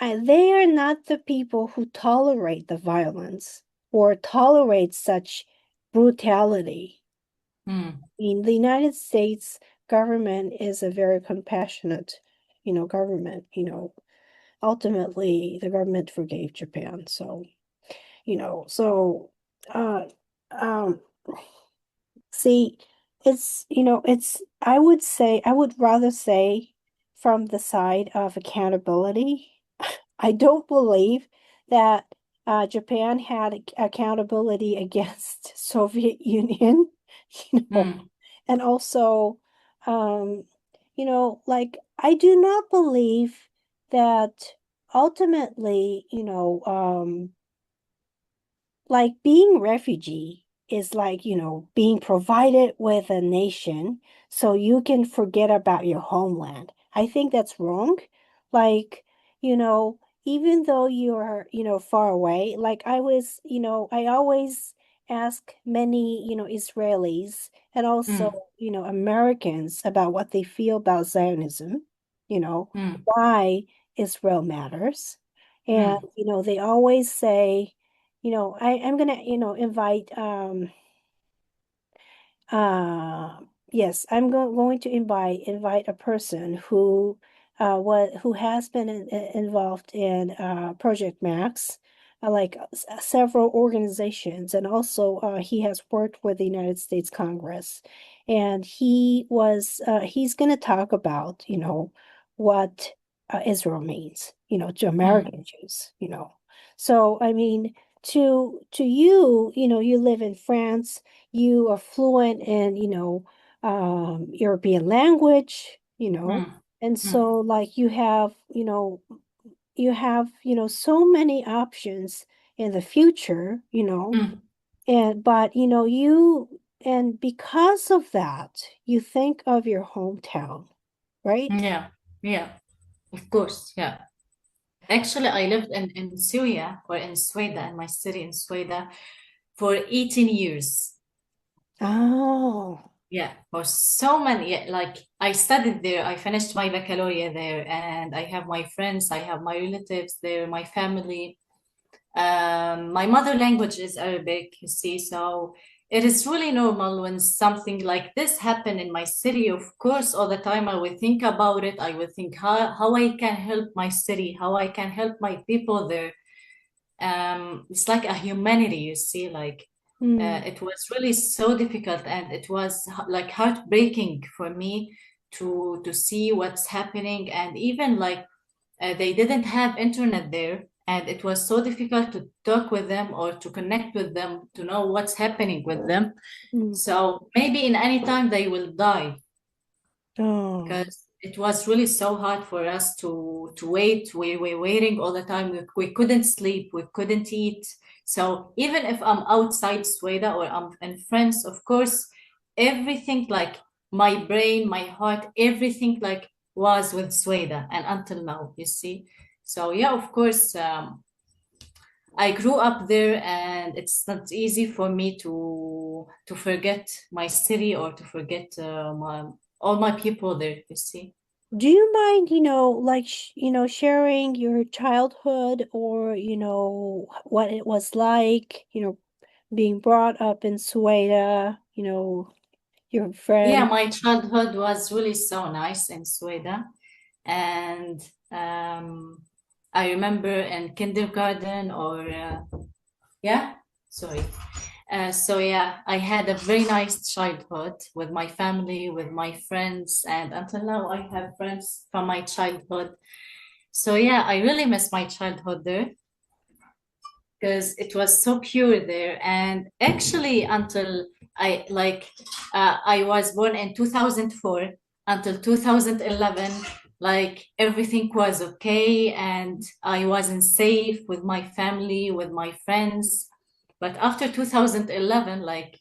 They are not the people who tolerate the violence or tolerate such brutality. Mm. I mean, the United States government is a very compassionate, government. Ultimately, the government forgave Japan. So, uh, um, see, I would rather say from the side of accountability. I don't believe that Japan had accountability against Soviet Union, Mm. and also, um, like I do not believe that ultimately, like being refugee is like, being provided with a nation so you can forget about your homeland. I think that's wrong. Like, even though you're, far away, like I always ask many, Israelis and also, Mm. Americans about what they feel about Zionism, Mm. why Israel matters. And, Mm. they always say, I'm gonna, invite yes, I'm going to invite a person who has been involved in Project Max, several organizations, and also he has worked with the United States Congress, and he's going to talk about, what Israel means, to American Jews, So, I mean, to you, you live in France, you are fluent in, European language, and so like you have so many options in the future, but and because of that, you think of your hometown, right? Yeah, of course, yeah. Actually, I lived in Syria, or in Sweden, in my city in Sweden, for 18 years. Oh, Yeah, for so many, yeah, like I studied there, I finished my baccalaureate there, and I have my friends, I have my relatives there, my family. My mother language is Arabic, you see, so it is really normal when something like this happen in my city. Of course, all the time I will think about it. I will think how I can help my city, how I can help my people there. It's like a humanity, you see, like it was really so difficult, and it was like heartbreaking for me to see what's happening, and even like they didn't have internet there, and it was so difficult to talk with them or to connect with them to know what's happening with them. So maybe in any time they will die, oh, because it was really so hard for us to wait. We were waiting all the time. We couldn't sleep, we couldn't eat. So even if I'm outside Sweden or I'm in France, of course, everything like my brain, my heart, everything like was with Sweden, and until now, you see. So yeah, of course, I grew up there, and it's not easy for me to forget my city or to forget all my people there, you see. do you mind, like, sharing your childhood, or, what it was like, being brought up in Sweden, your Yeah, friend? my childhood was really so nice in Sweden. And I remember in kindergarten, or yeah, sorry. So yeah, I had a very nice childhood with my family, with my friends, and until now I have friends from my childhood. So yeah, I really miss my childhood there, because it was so pure there. And actually, until I was born in 2004, until 2011, like everything was okay, and I wasn't safe with my family, with my friends. But after 2011, like,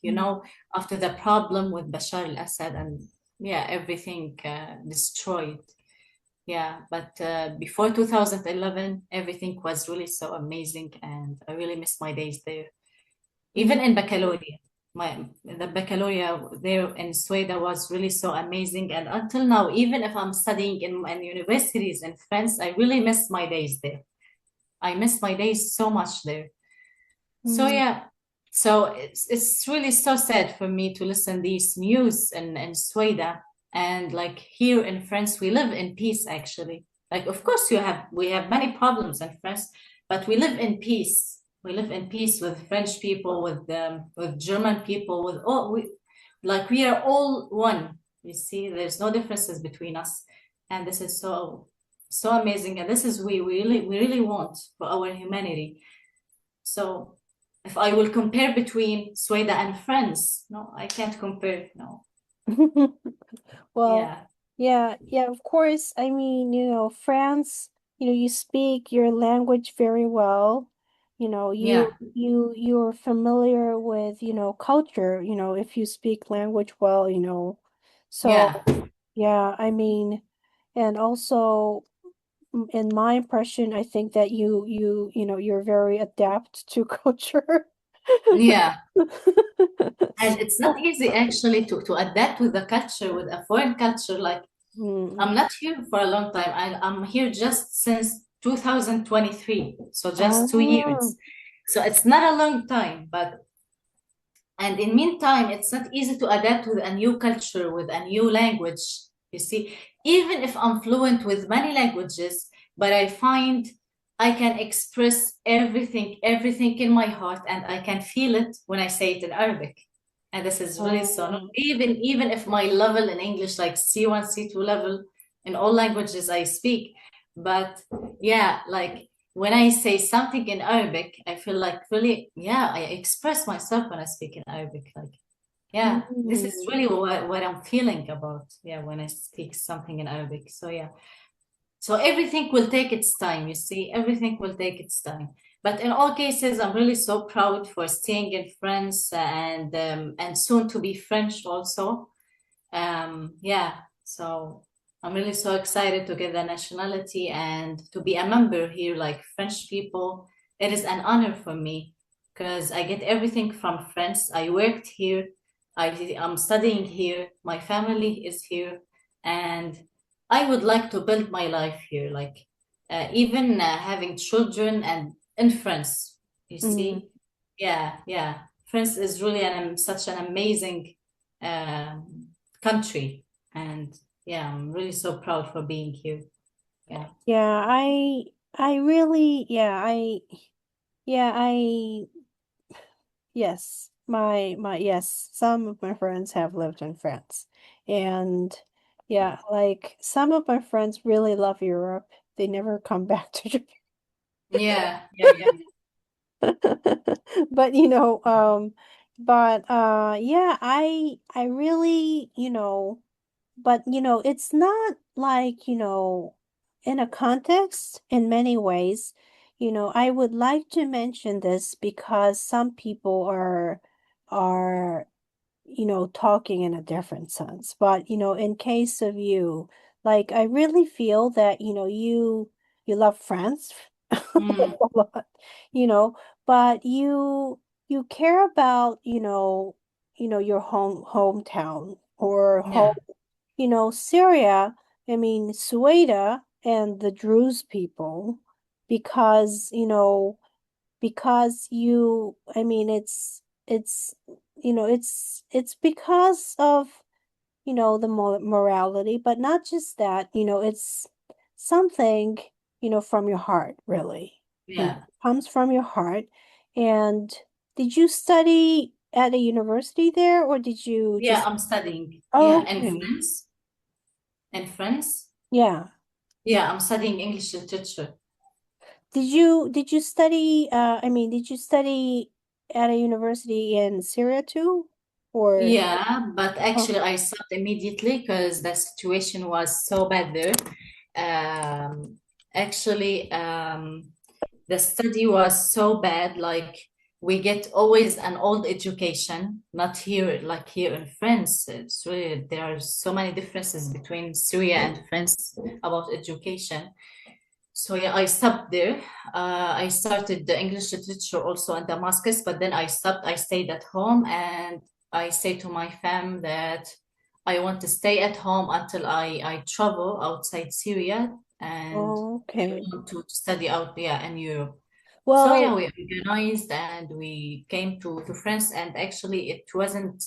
after the problem with Bashar al-Assad, and yeah, everything destroyed. Yeah, but before 2011, everything was really so amazing, and I really miss my days there. Even in baccalaureate, the baccalaureate there in Sweden was really so amazing, and until now, even if I'm studying in universities in France, I really miss my days there. I miss my days so much there. So yeah, so it's really so sad for me to listen these news in Sweden. And like here in France, we live in peace actually. Like of course we have many problems in France, but we live in peace. We live in peace with French people, with German people, with all we are all one. You see, there's no differences between us, and this is so amazing. And this is we really want for our humanity. So if I will compare between Sweden and France, no, I can't compare. No. Well, Yeah. yeah, of course. I mean, France, you speak your language very well. Yeah. You're familiar with, culture, if you speak language well, So, Yeah. yeah, I mean, and also in my impression, I think that you're very adept to culture. Yeah. And it's not easy actually to adapt with the culture, with a foreign culture. Like Hmm. I'm not here for a long time. I'm here just since 2023. So just 2 years. Oh. So it's not a long time, but and in meantime, it's not easy to adapt with a new culture, with a new language. You see, even if I'm fluent with many languages, but I find I can express everything in my heart, and I can feel it when I say it in Arabic. And this is really so nice. Oh, Even if my level in English, like C1, C2 level, in all languages I speak, but yeah, like when I say something in Arabic, I feel like really, yeah, I express myself when I speak in Arabic. Like, yeah, this mm, is really what I'm feeling about, yeah, when I speak something in Arabic. So yeah. So everything will take its time, you see, everything will take its time. But in all cases, I'm really so proud for staying in France and soon to be French also. Yeah, so I'm really so excited to get the nationality and to be a member here, like French people. It is an honor for me because I get everything from France. I worked here, I'm studying here, my family is here, and I would like to build my life here, like even having children and in France, you mm. see? Yeah, yeah. France is really such an amazing um, country. And yeah, I'm really so proud for being here. Yeah. Yeah, I really, yeah, yes, yes, some of my friends have lived in France. And yeah, like some of my friends really love Europe. They never come back to Japan. Yeah, yeah, yeah. But yeah, I really, but it's not like, in a context in many ways, I would like to mention this because some people are talking in a different sense. But, in case of you, like I really feel that, you love France Mm, a lot, you know, but you care about, your hometown or home, yeah, Syria, I mean, Sueda and the Druze people, because, I mean, it's, it's because of, the morality, but not just that, it's something, from your heart, really. yeah. Comes from your heart. And did you study at a university there, or did you Yeah, just, I'm studying. oh, Yeah, in okay. France. In France. Yeah. Yeah, I'm studying English literature. Did you study did you study at a university in Syria too? Or Yeah, but oh, actually I stopped immediately because the situation was so bad there. Actually, the study was so bad, like we get always an old education, not here, like here in France. It's really, there are so many differences between Syria and France about education. So yeah, I stopped there. I started the English literature also in Damascus, but then I stopped. I stayed at home and I say to my fam that I want to stay at home until I travel outside Syria and oh, I okay. want to study out there in Europe. So yeah, Well, we organized and we came to France, and actually it wasn't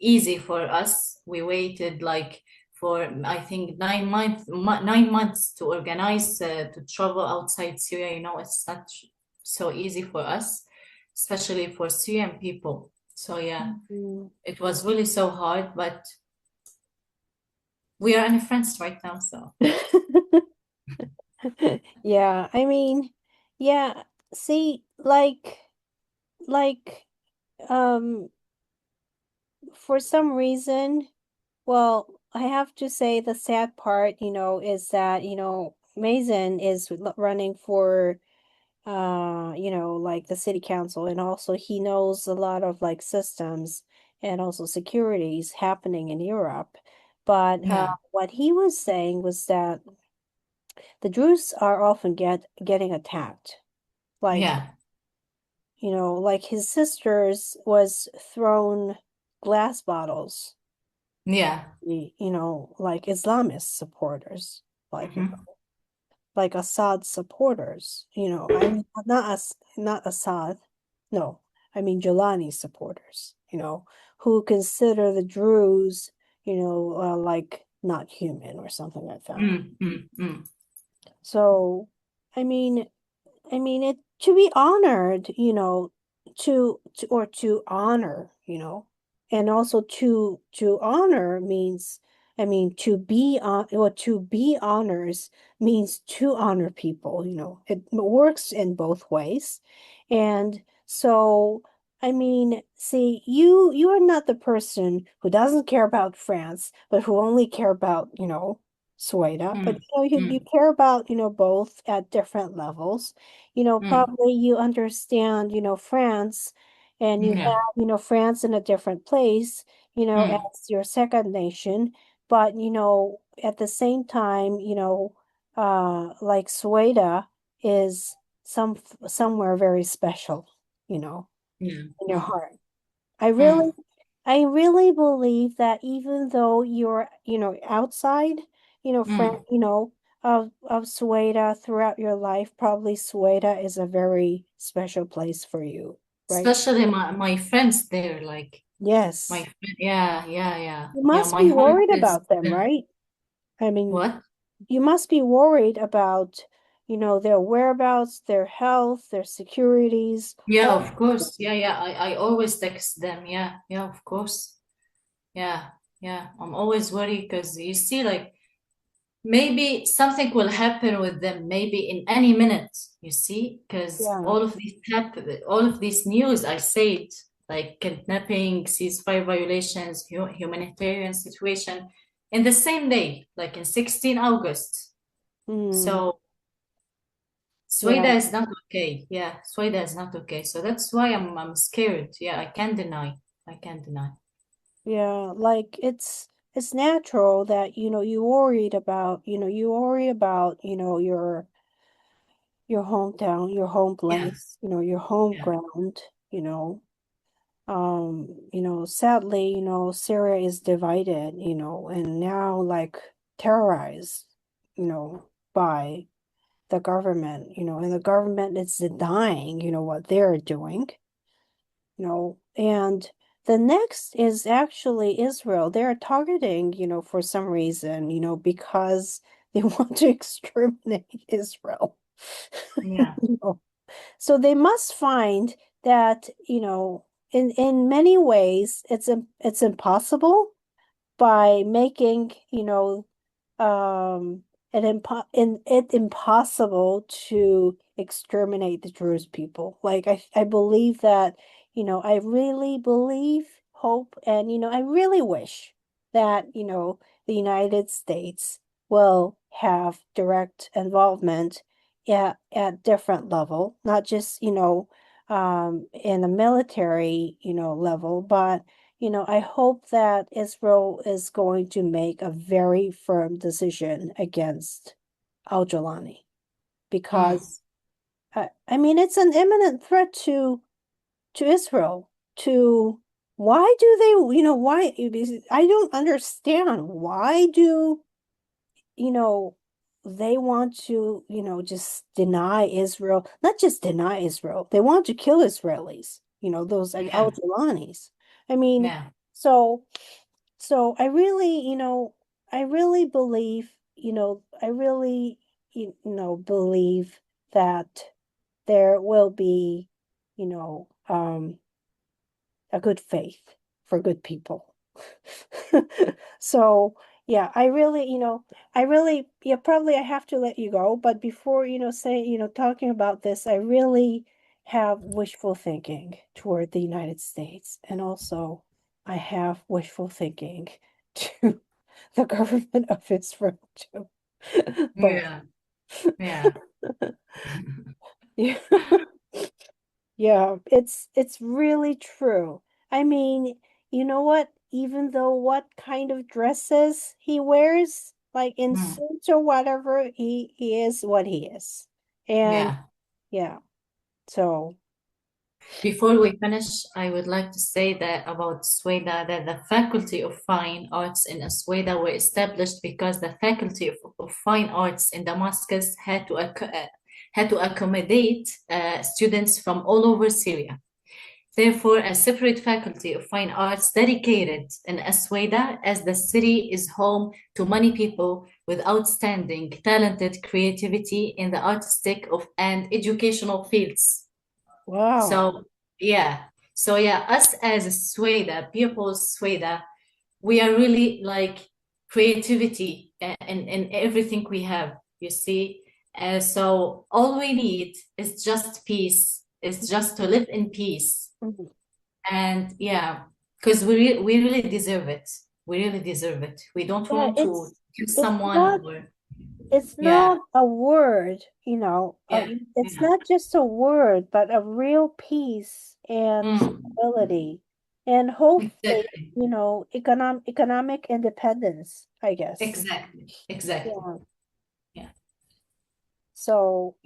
easy for us. We waited like for I think 9 months to organize to travel outside Syria. You know, it's not so easy for us, especially for Syrian people. So yeah, mm, it was really so hard, but we are in France right now, so yeah, I mean, yeah, see, like, um, for some reason, well, I have to say the sad part, is that, Mason is running for like the city council, and also he knows a lot of like systems and also securities happening in Europe. But yeah, what he was saying was that the Druze are often getting attacked. Like, yeah, like his sisters was thrown glass bottles, yeah. like Islamist supporters, like, Mhm. like Assad supporters, I mean, not Assad, no, I mean Jolani supporters, who consider the Druze, like not human or something like that. Mm, mm, mm. So, I mean, I mean, it to be honored, to honor, and also to honor means, I mean, to be on or to be honors means to honor people, It works in both ways. And so, I mean, see, you are not the person who doesn't care about France, but who only care about, Sueda, but Mm, you mm, care about, both at different levels. mm. Probably you understand, France, and you Yeah. have, France in a different place, Mm, as your second nation, but at the same time, like Sueda is somewhere very special, yeah. in your Mm, heart. I really mm, I really believe that even though you're, outside, friend, mm. of Sueda throughout your life, probably Sueda is a very special place for you, right? Especially my friends there, like my Yes. friend. Yeah, yeah, yeah. You Yeah, must my be heart worried is about them, them. right? I mean, What? you must be worried about, their whereabouts, their health, their securities, Yeah, all. of course. Yeah, yeah. I always text them. Yeah, yeah, of course. Yeah, yeah. I'm always worried because you see, like, maybe something will happen with them, maybe in any minute, you see, because Yeah. all of these news I said, like kidnapping, ceasefire violations, humanitarian situation, in the same day, like in 16 August. Mm, So yeah. Sweden is not okay. Yeah, Sweden is not okay. So that's why I'm scared. Yeah, I can't deny. I can't deny. Yeah, like it's natural that you worry about your hometown, your home Yeah, place, your home yeah, ground, sadly, Syria is divided, and now like terrorized, by the government, and the government is denying, what they're doing. And the next is actually Israel. They're targeting, for some reason, because they want to exterminate Israel. yeah, You know. So they must find that, in many ways it's impossible by making, it impossible to exterminate the Jewish people. Like I believe that, I really believe, hope, and I really wish that, the United States will have direct involvement at different level, not just, in a military, level, but I hope that Israel is going to make a very firm decision against Al-Jolani mm, because I mean it's an imminent threat to Israel. To why do they, why I don't understand why do you know, they want to, just deny Israel, not just deny Israel, they want to kill Israelis, those like yeah, Al-Jolanis. I mean, yeah. so I really, I really believe, I really, believe that there will be, you know, um, a good faith for good people. So, yeah, I really, yeah, probably I have to let you go, but before, talking about this, I really have wishful thinking toward the United States. And also, I have wishful thinking to the government of Israel too. Both. Yeah, yeah. Yeah. Yeah, it's really true. I mean, you know what? Even though what kind of dresses he wears, like in Mm, suits or whatever, he is what he is. And yeah. yeah, so Before we finish, I would like to say that about Sweden, that the Faculty of Fine Arts in Sweden were established because the Faculty of Fine Arts in Damascus had to accommodate students from all over Syria. Therefore, a separate Faculty of Fine Arts dedicated in Asweda, as the city is home to many people with outstanding, talented creativity in the artistic and educational fields. Wow. So yeah, us as Sweda, people of Sweda, we are really like creativity in everything we have, you see. So all we need is just peace, is just to live in peace. Mhm. And yeah, because we really deserve it. We really deserve it. We don't Yeah, want to kill it's someone not or it's yeah, not a word, you know. yeah, It's yeah. not just a word, but a real peace and Mm, stability, and hopefully, exactly, you know, economic independence, I guess. exactly. Yeah. Yeah. So,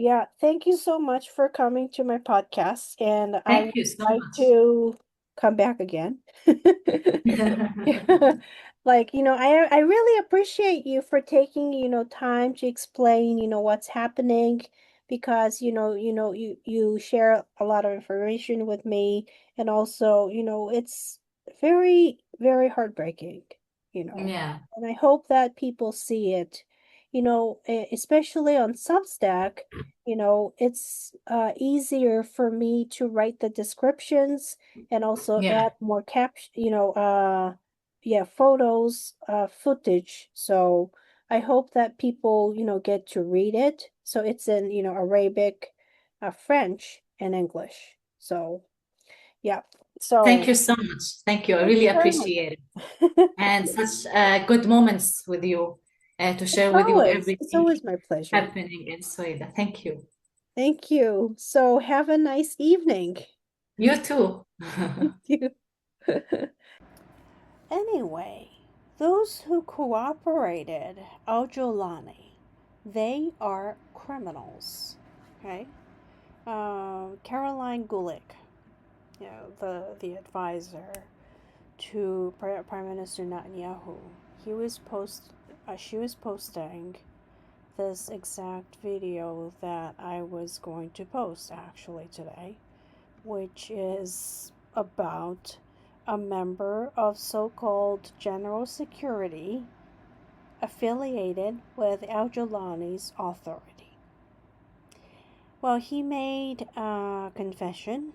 yeah, thank you so much for coming to my podcast, and I would Thank you so like much. to come back again. Like, you know, I really appreciate you for taking, you know, time to explain, you know, what's happening, because, you share a lot of information with me, and also, you know, it's very, very heartbreaking, you know. Yeah, And I hope that people see it, you know, especially on Substack. You know, it's easier for me to write the descriptions and also yeah, add more yeah, photos, footage. So I hope that people, you know, get to read it. So it's in, you know, Arabic, French, and English. So yeah. thank So you so much. Thank you. I thank really you very much. appreciate it. And such good moments with you to share with you It's everything always my pleasure. happening in Sweden. Thank you. Thank you. So have a nice evening. You too. Thank you. Anyway, those who cooperated Al-Jolani, they are criminals. Okay? Caroline Gulick, you know, the advisor to Prime Minister Netanyahu, she was posting this exact video that I was going to post actually today, which is about a member of so-called general security affiliated with Al-Jolani's authority. Well, he made a confession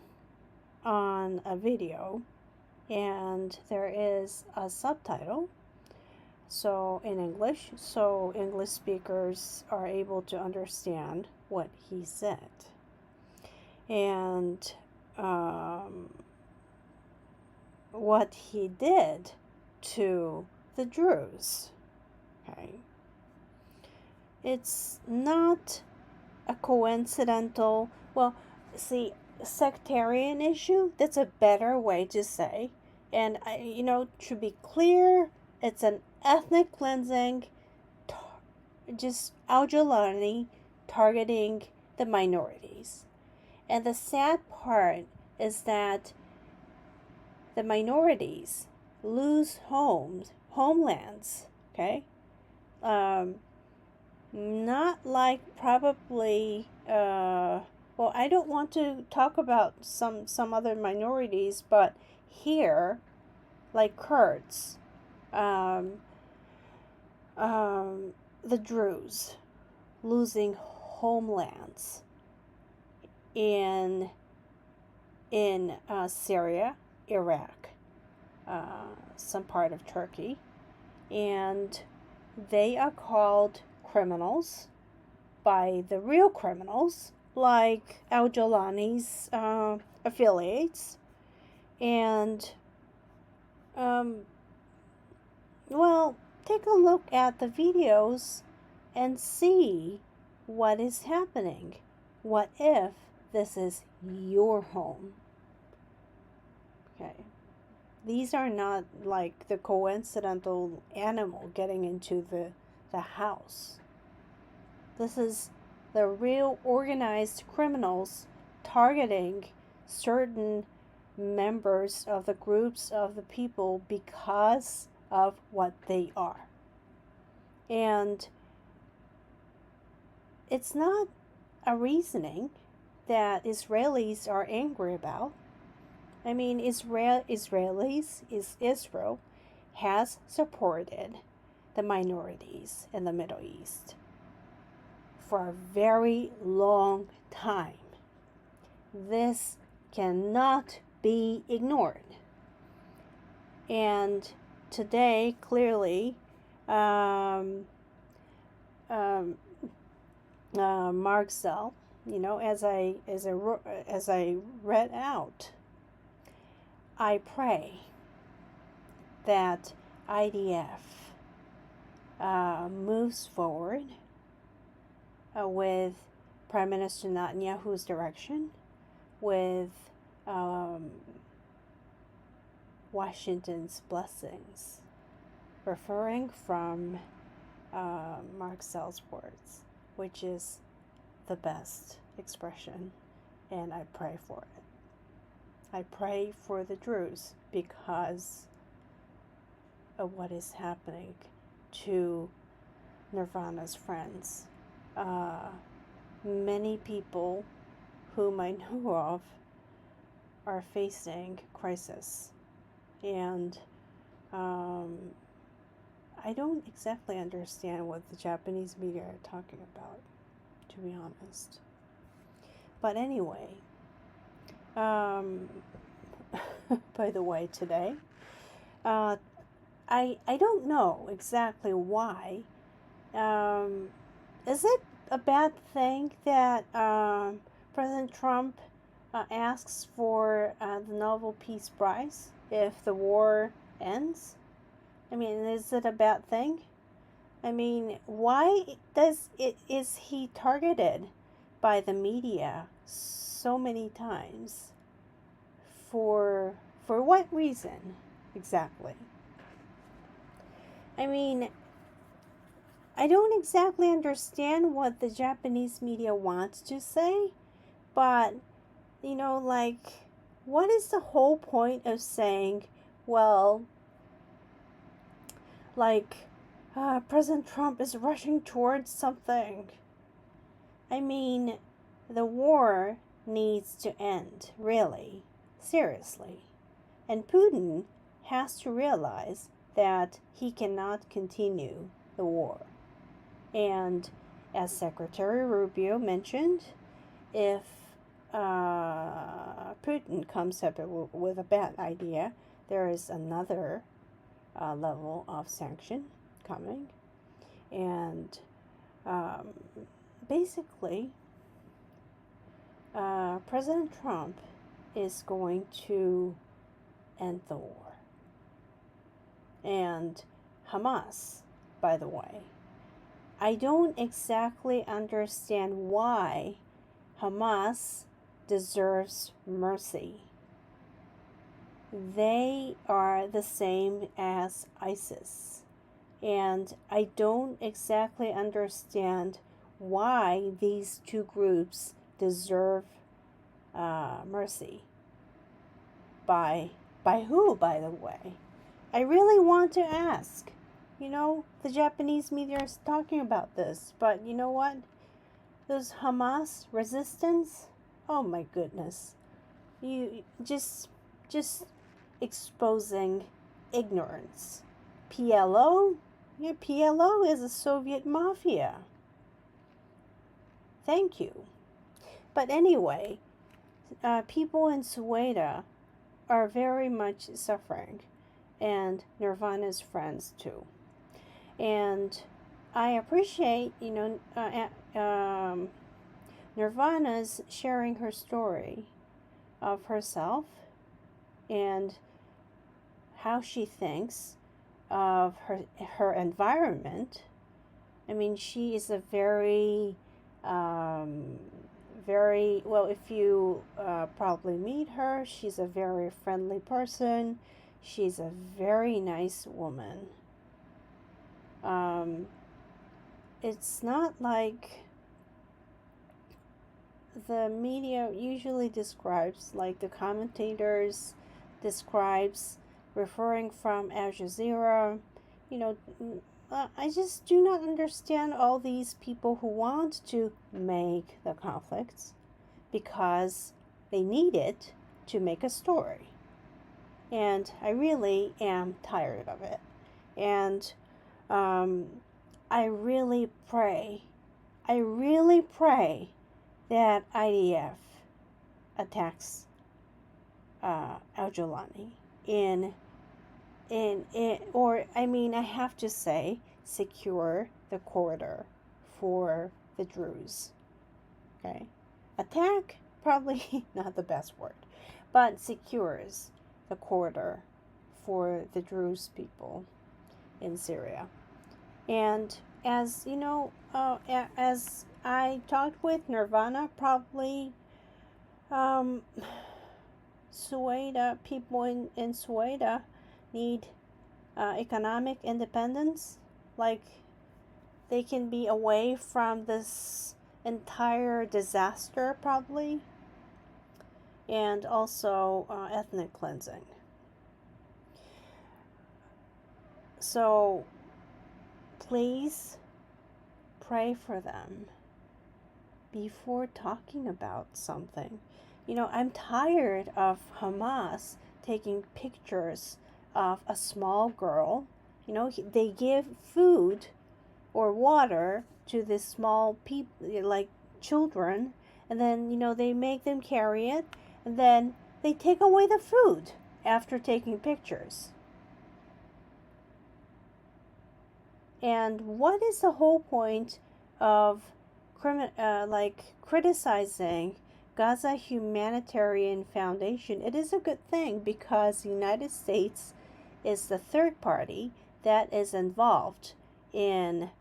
on a video, and there is a subtitle so in English, so English speakers are able to understand what he said. And what he did to the Druze. Okay. It's not a coincidental, well, see, sectarian issue, that's a better way to say. And, you know, to be clear, it's an ethnic cleansing, just Al-Jolani targeting the minorities. And the sad part is that the minorities lose homelands, okay? Not like probably, well, I don't want to talk about some other minorities, but here, like Kurds, um, the Druze, losing homelands in Syria, Iraq, some part of Turkey, and they are called criminals by the real criminals, like Al-Jolani's affiliates, and well, take a look at the videos and see what is happening. What if this is your home? Okay. These are not like the coincidental animal getting into the house. This is the real organized criminals targeting certain members of the groups of the people because of what they are. And it's not a reasoning that Israelis are angry about. I mean, Israel has supported the minorities in the Middle East for a very long time. This cannot be ignored. And today, clearly, Marcel, as I read out, I pray that IDF moves forward with Prime Minister Netanyahu's direction, with Washington's blessings, referring from Marcel's words, which is the best expression, and I pray for it. I pray for the Druze because of what is happening to Nirvana's friends. Many people whom I know of are facing crisis, and I don't exactly understand what the Japanese media are talking about, to be honest. But anyway, by the way, today, I don't know exactly why. Is it a bad thing that President Trump asks for the Nobel Peace Prize if the war ends? I mean, is it a bad thing? I mean, why is he targeted by the media so many times? For what reason exactly? I mean, I don't exactly understand what the Japanese media wants to say, but what is the whole point of saying, well, President Trump is rushing towards something? I mean, the war needs to end, really, seriously. And Putin has to realize that he cannot continue the war. And as Secretary Rubio mentioned, if Putin comes up with a bad idea, there is another level of sanction coming. And basically, President Trump is going to end the war. And Hamas, by the way, I don't exactly understand why Hamas deserves mercy. They are the same as ISIS. And I don't exactly understand why these two groups deserve mercy. By who, by the way? I really want to ask. The Japanese media is talking about this, but you know what? Those Hamas resistance, oh my goodness. You just exposing ignorance. PLO? Yeah, PLO is a Soviet mafia. Thank you. But anyway, people in Sueda are very much suffering, and Nirvana's friends too. And I appreciate, Nirvana's sharing her story of herself and how she thinks of her environment. I mean, she is a very well, if you probably meet her, she's a very friendly person. She's a very nice woman. It's not like the media usually describes, like the commentators describes, referring from Al Jazeera. I just do not understand all these people who want to make the conflicts because they need it to make a story. And I really am tired of it. And I really pray that IDF attacks Al-Jolani or I have to say, secure the corridor for the Druze. Okay, attack, probably not the best word, but secures the corridor for the Druze people in Syria. And as you know, as I talked with Nirvana, probably Sueda, people in Sueda need economic independence. Like, they can be away from this entire disaster, probably, and also ethnic cleansing. So please pray for them before talking about something. I'm tired of Hamas taking pictures of a small girl. They give food or water to the small people, like children, and then, they make them carry it, and then they take away the food after taking pictures. And what is the whole point of criticizing Gaza Humanitarian Foundation? It is a good thing because the United States is the third party that is involved in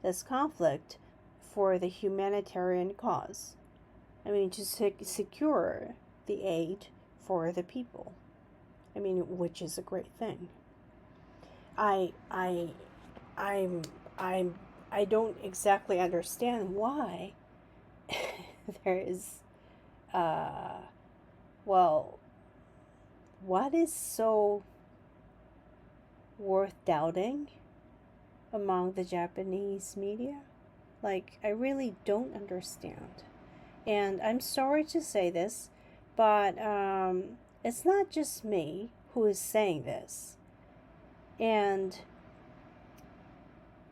this conflict for the humanitarian cause. To secure the aid for the people. Which is a great thing. I don't exactly understand why there is, what is so worth doubting among the Japanese media? I really don't understand. And I'm sorry to say this, but it's not just me who is saying this. And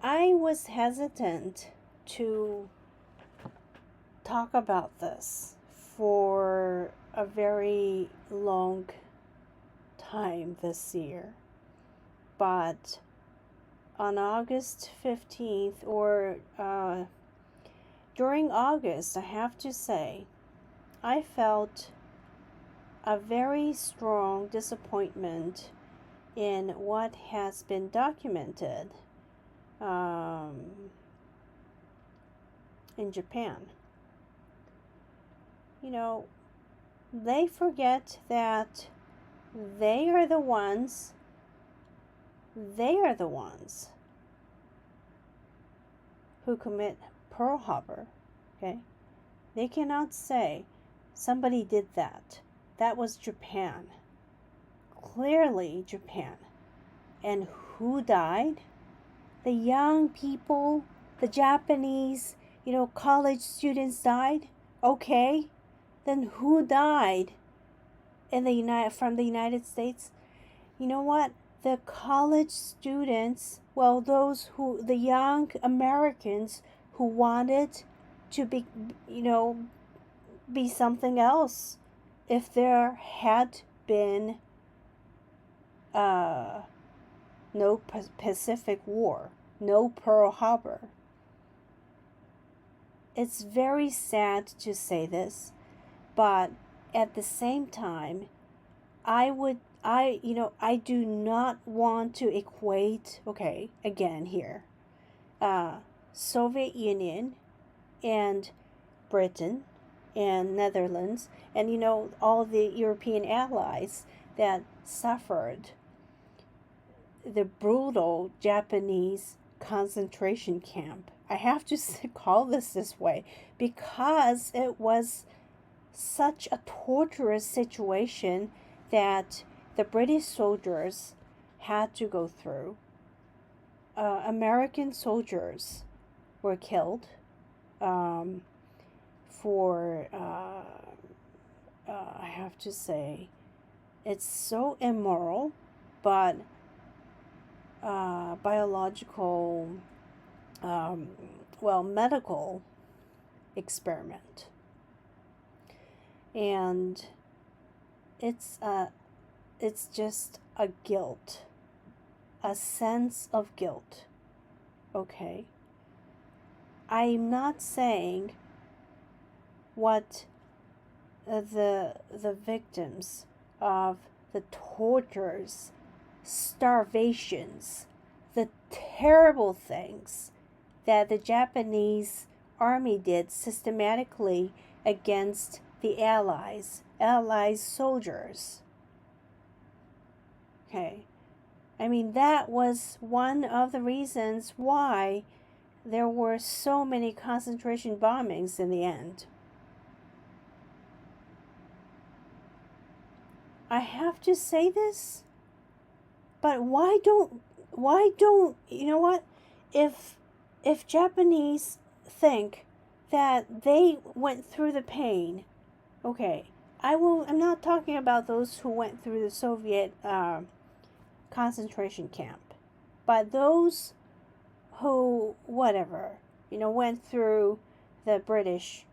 I was hesitant to talk about this for a very long time this year. But on August 15th, or during August, I have to say, I felt a very strong disappointment in what has been documented in Japan. They forget that they are the ones who commit Pearl Harbor. Okay? They cannot say somebody did that. That was Japan. Clearly Japan. And who died? The young people, the Japanese, college students died. Okay, then who died from the United States? You know what? The college students, the young Americans who wanted to be something else, if there had been no Pacific War, no Pearl Harbor. It's very sad to say this, but at the same time, I do not want to equate, again here, Soviet Union and Britain and Netherlands and, all the European allies that suffered the brutal Japanese concentration camp. I have to call this way because it was such a torturous situation that the British soldiers had to go through. American soldiers were killed for, I have to say, it's so immoral, but biological, medical experiment. And it's just a guilt, a sense of guilt. Okay? I'm not saying what the victims of the tortures, starvations, the terrible things that the Japanese army did systematically against the Allies soldiers. Okay. I mean, that was one of the reasons why there were so many concentration bombings in the end. I have to say this, but why don't you know what? If Japanese think that they went through the pain, okay, I'm not talking about those who went through the Soviet concentration camp, but those who, went through the British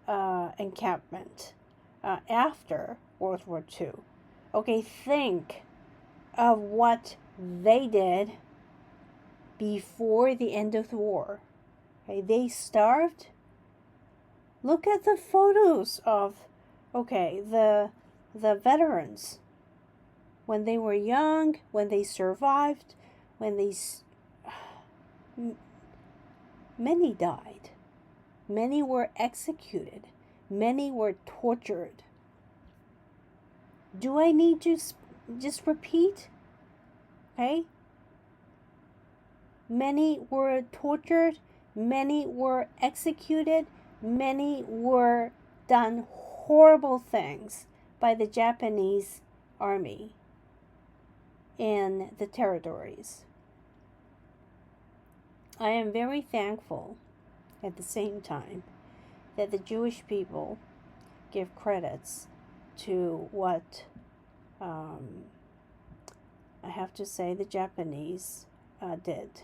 encampment after World War II. Okay, think of what they did before the end of the war. Okay, they starved. Look at the photos of, the veterans. When they were young, when they survived, many died. Many were executed. Many were tortured. Do I need to just repeat? Okay? Many were tortured. Many were executed. Many were done horrible things by the Japanese army in the territories. I am very thankful at the same time that the Jewish people give credits to what I have to say the Japanese did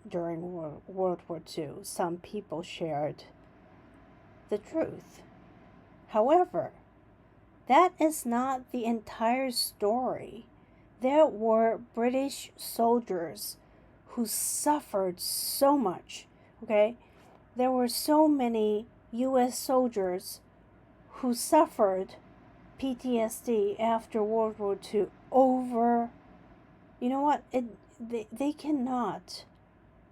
during World War II. Some people shared the truth. However, that is not the entire story. There were British soldiers who suffered so much, okay? There were so many U.S. soldiers who suffered PTSD after World War II over, you know what, they cannot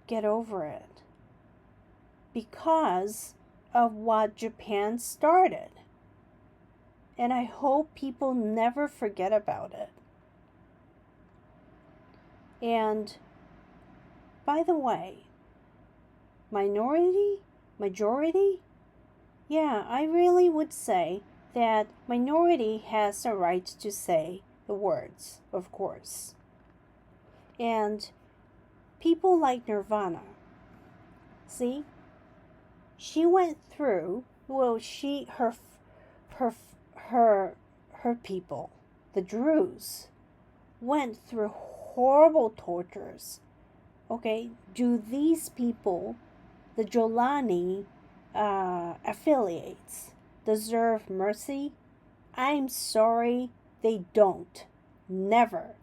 get over it because of what Japan started. And I hope people never forget about it. And by the way, majority, yeah, I really would say that minority has the right to say the words, of course. And people like Nirvana, see, she went through, her people, the Druze, went through horrible tortures. Okay, do these people, the Jolani affiliates, deserve mercy? I'm sorry, they don't. Never.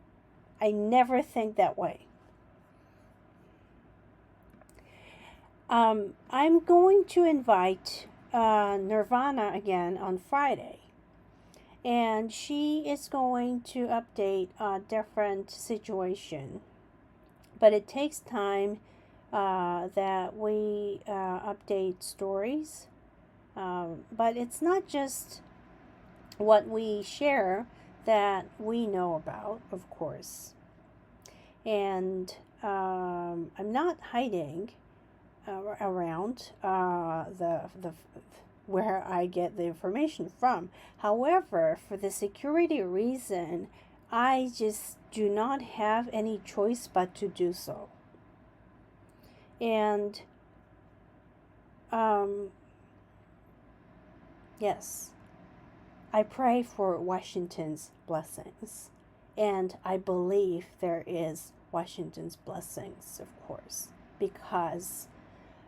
I never think that way. I'm going to invite Nirvana again on Friday. And she is going to update a different situation. But it takes time that we update stories. But it's not just what we share that we know about, of course. And I'm not hiding around the where I get the information from. However, for the security reason, I just do not have any choice but to do so. And yes, I pray for Washington's blessings And I believe there is Washington's blessings, of course, because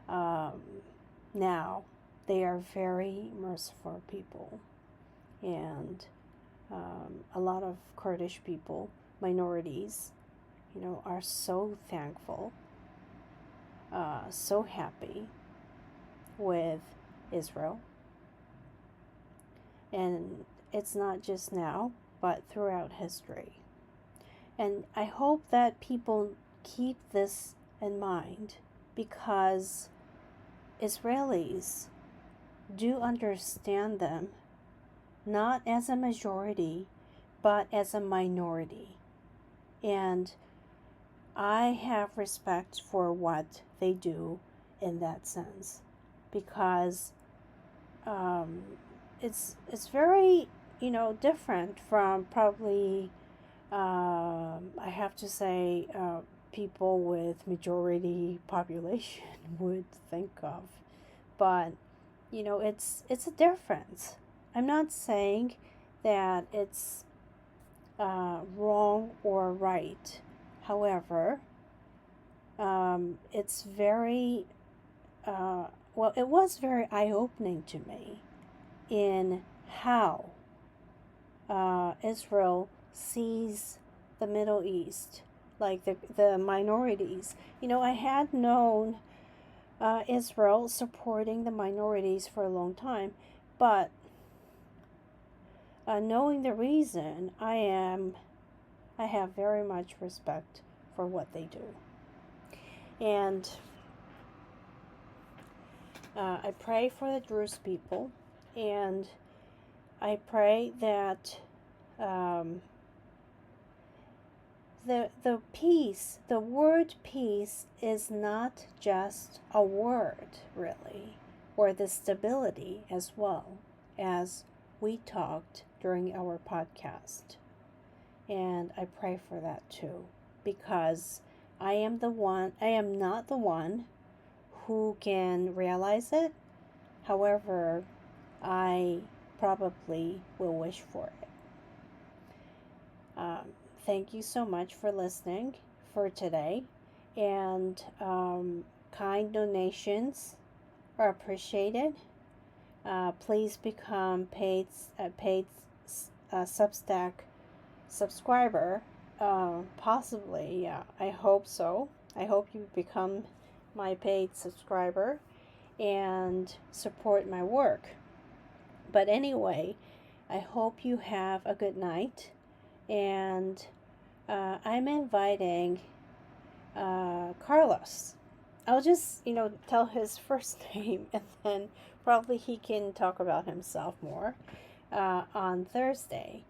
now they are very merciful people. And a lot of Kurdish people, minorities, are so thankful, so happy with Israel. And it's not just now, but throughout history. And I hope that people keep this in mind, because Israelis do understand them not as a majority, but as a minority. And I have respect for what they do in that sense, because it's very, different from probably, I have to say, people with majority population would think of. But, it's a difference. I'm not saying that it's wrong or right. However, it's very, it was very eye-opening to me in how Israel sees the Middle East, like the minorities. I had known Israel supporting the minorities for a long time, but knowing the reason, I have very much respect for what they do. And I pray for the Druze people, and I pray that the peace, the word peace, is not just a word, really, or the stability as well, as we talked during our podcast. And I pray for that too, because I am not the one who can realize it. However, I probably will wish for it. Thank you so much for listening for today. And kind donations are appreciated. Please become paid Substack subscriber. Possibly, yeah. I hope so. I hope you become my paid subscriber and support my work. But anyway, I hope you have a good night. And I'm inviting Carlos. I'll just, tell his first name, and then probably he can talk about himself more on Thursday.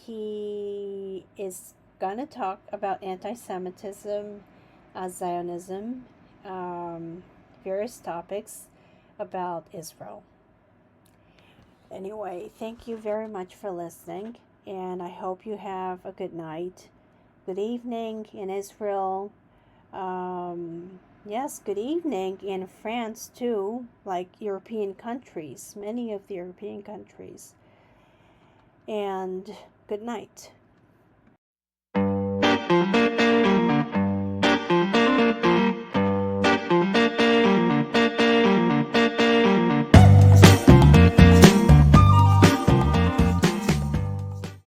He is gonna talk about anti-Semitism, Zionism, various topics about Israel. Anyway, thank you very much for listening, and I hope you have a good night, good evening in Israel. Yes, good evening in France too, like European countries, many of the European countries. And good night.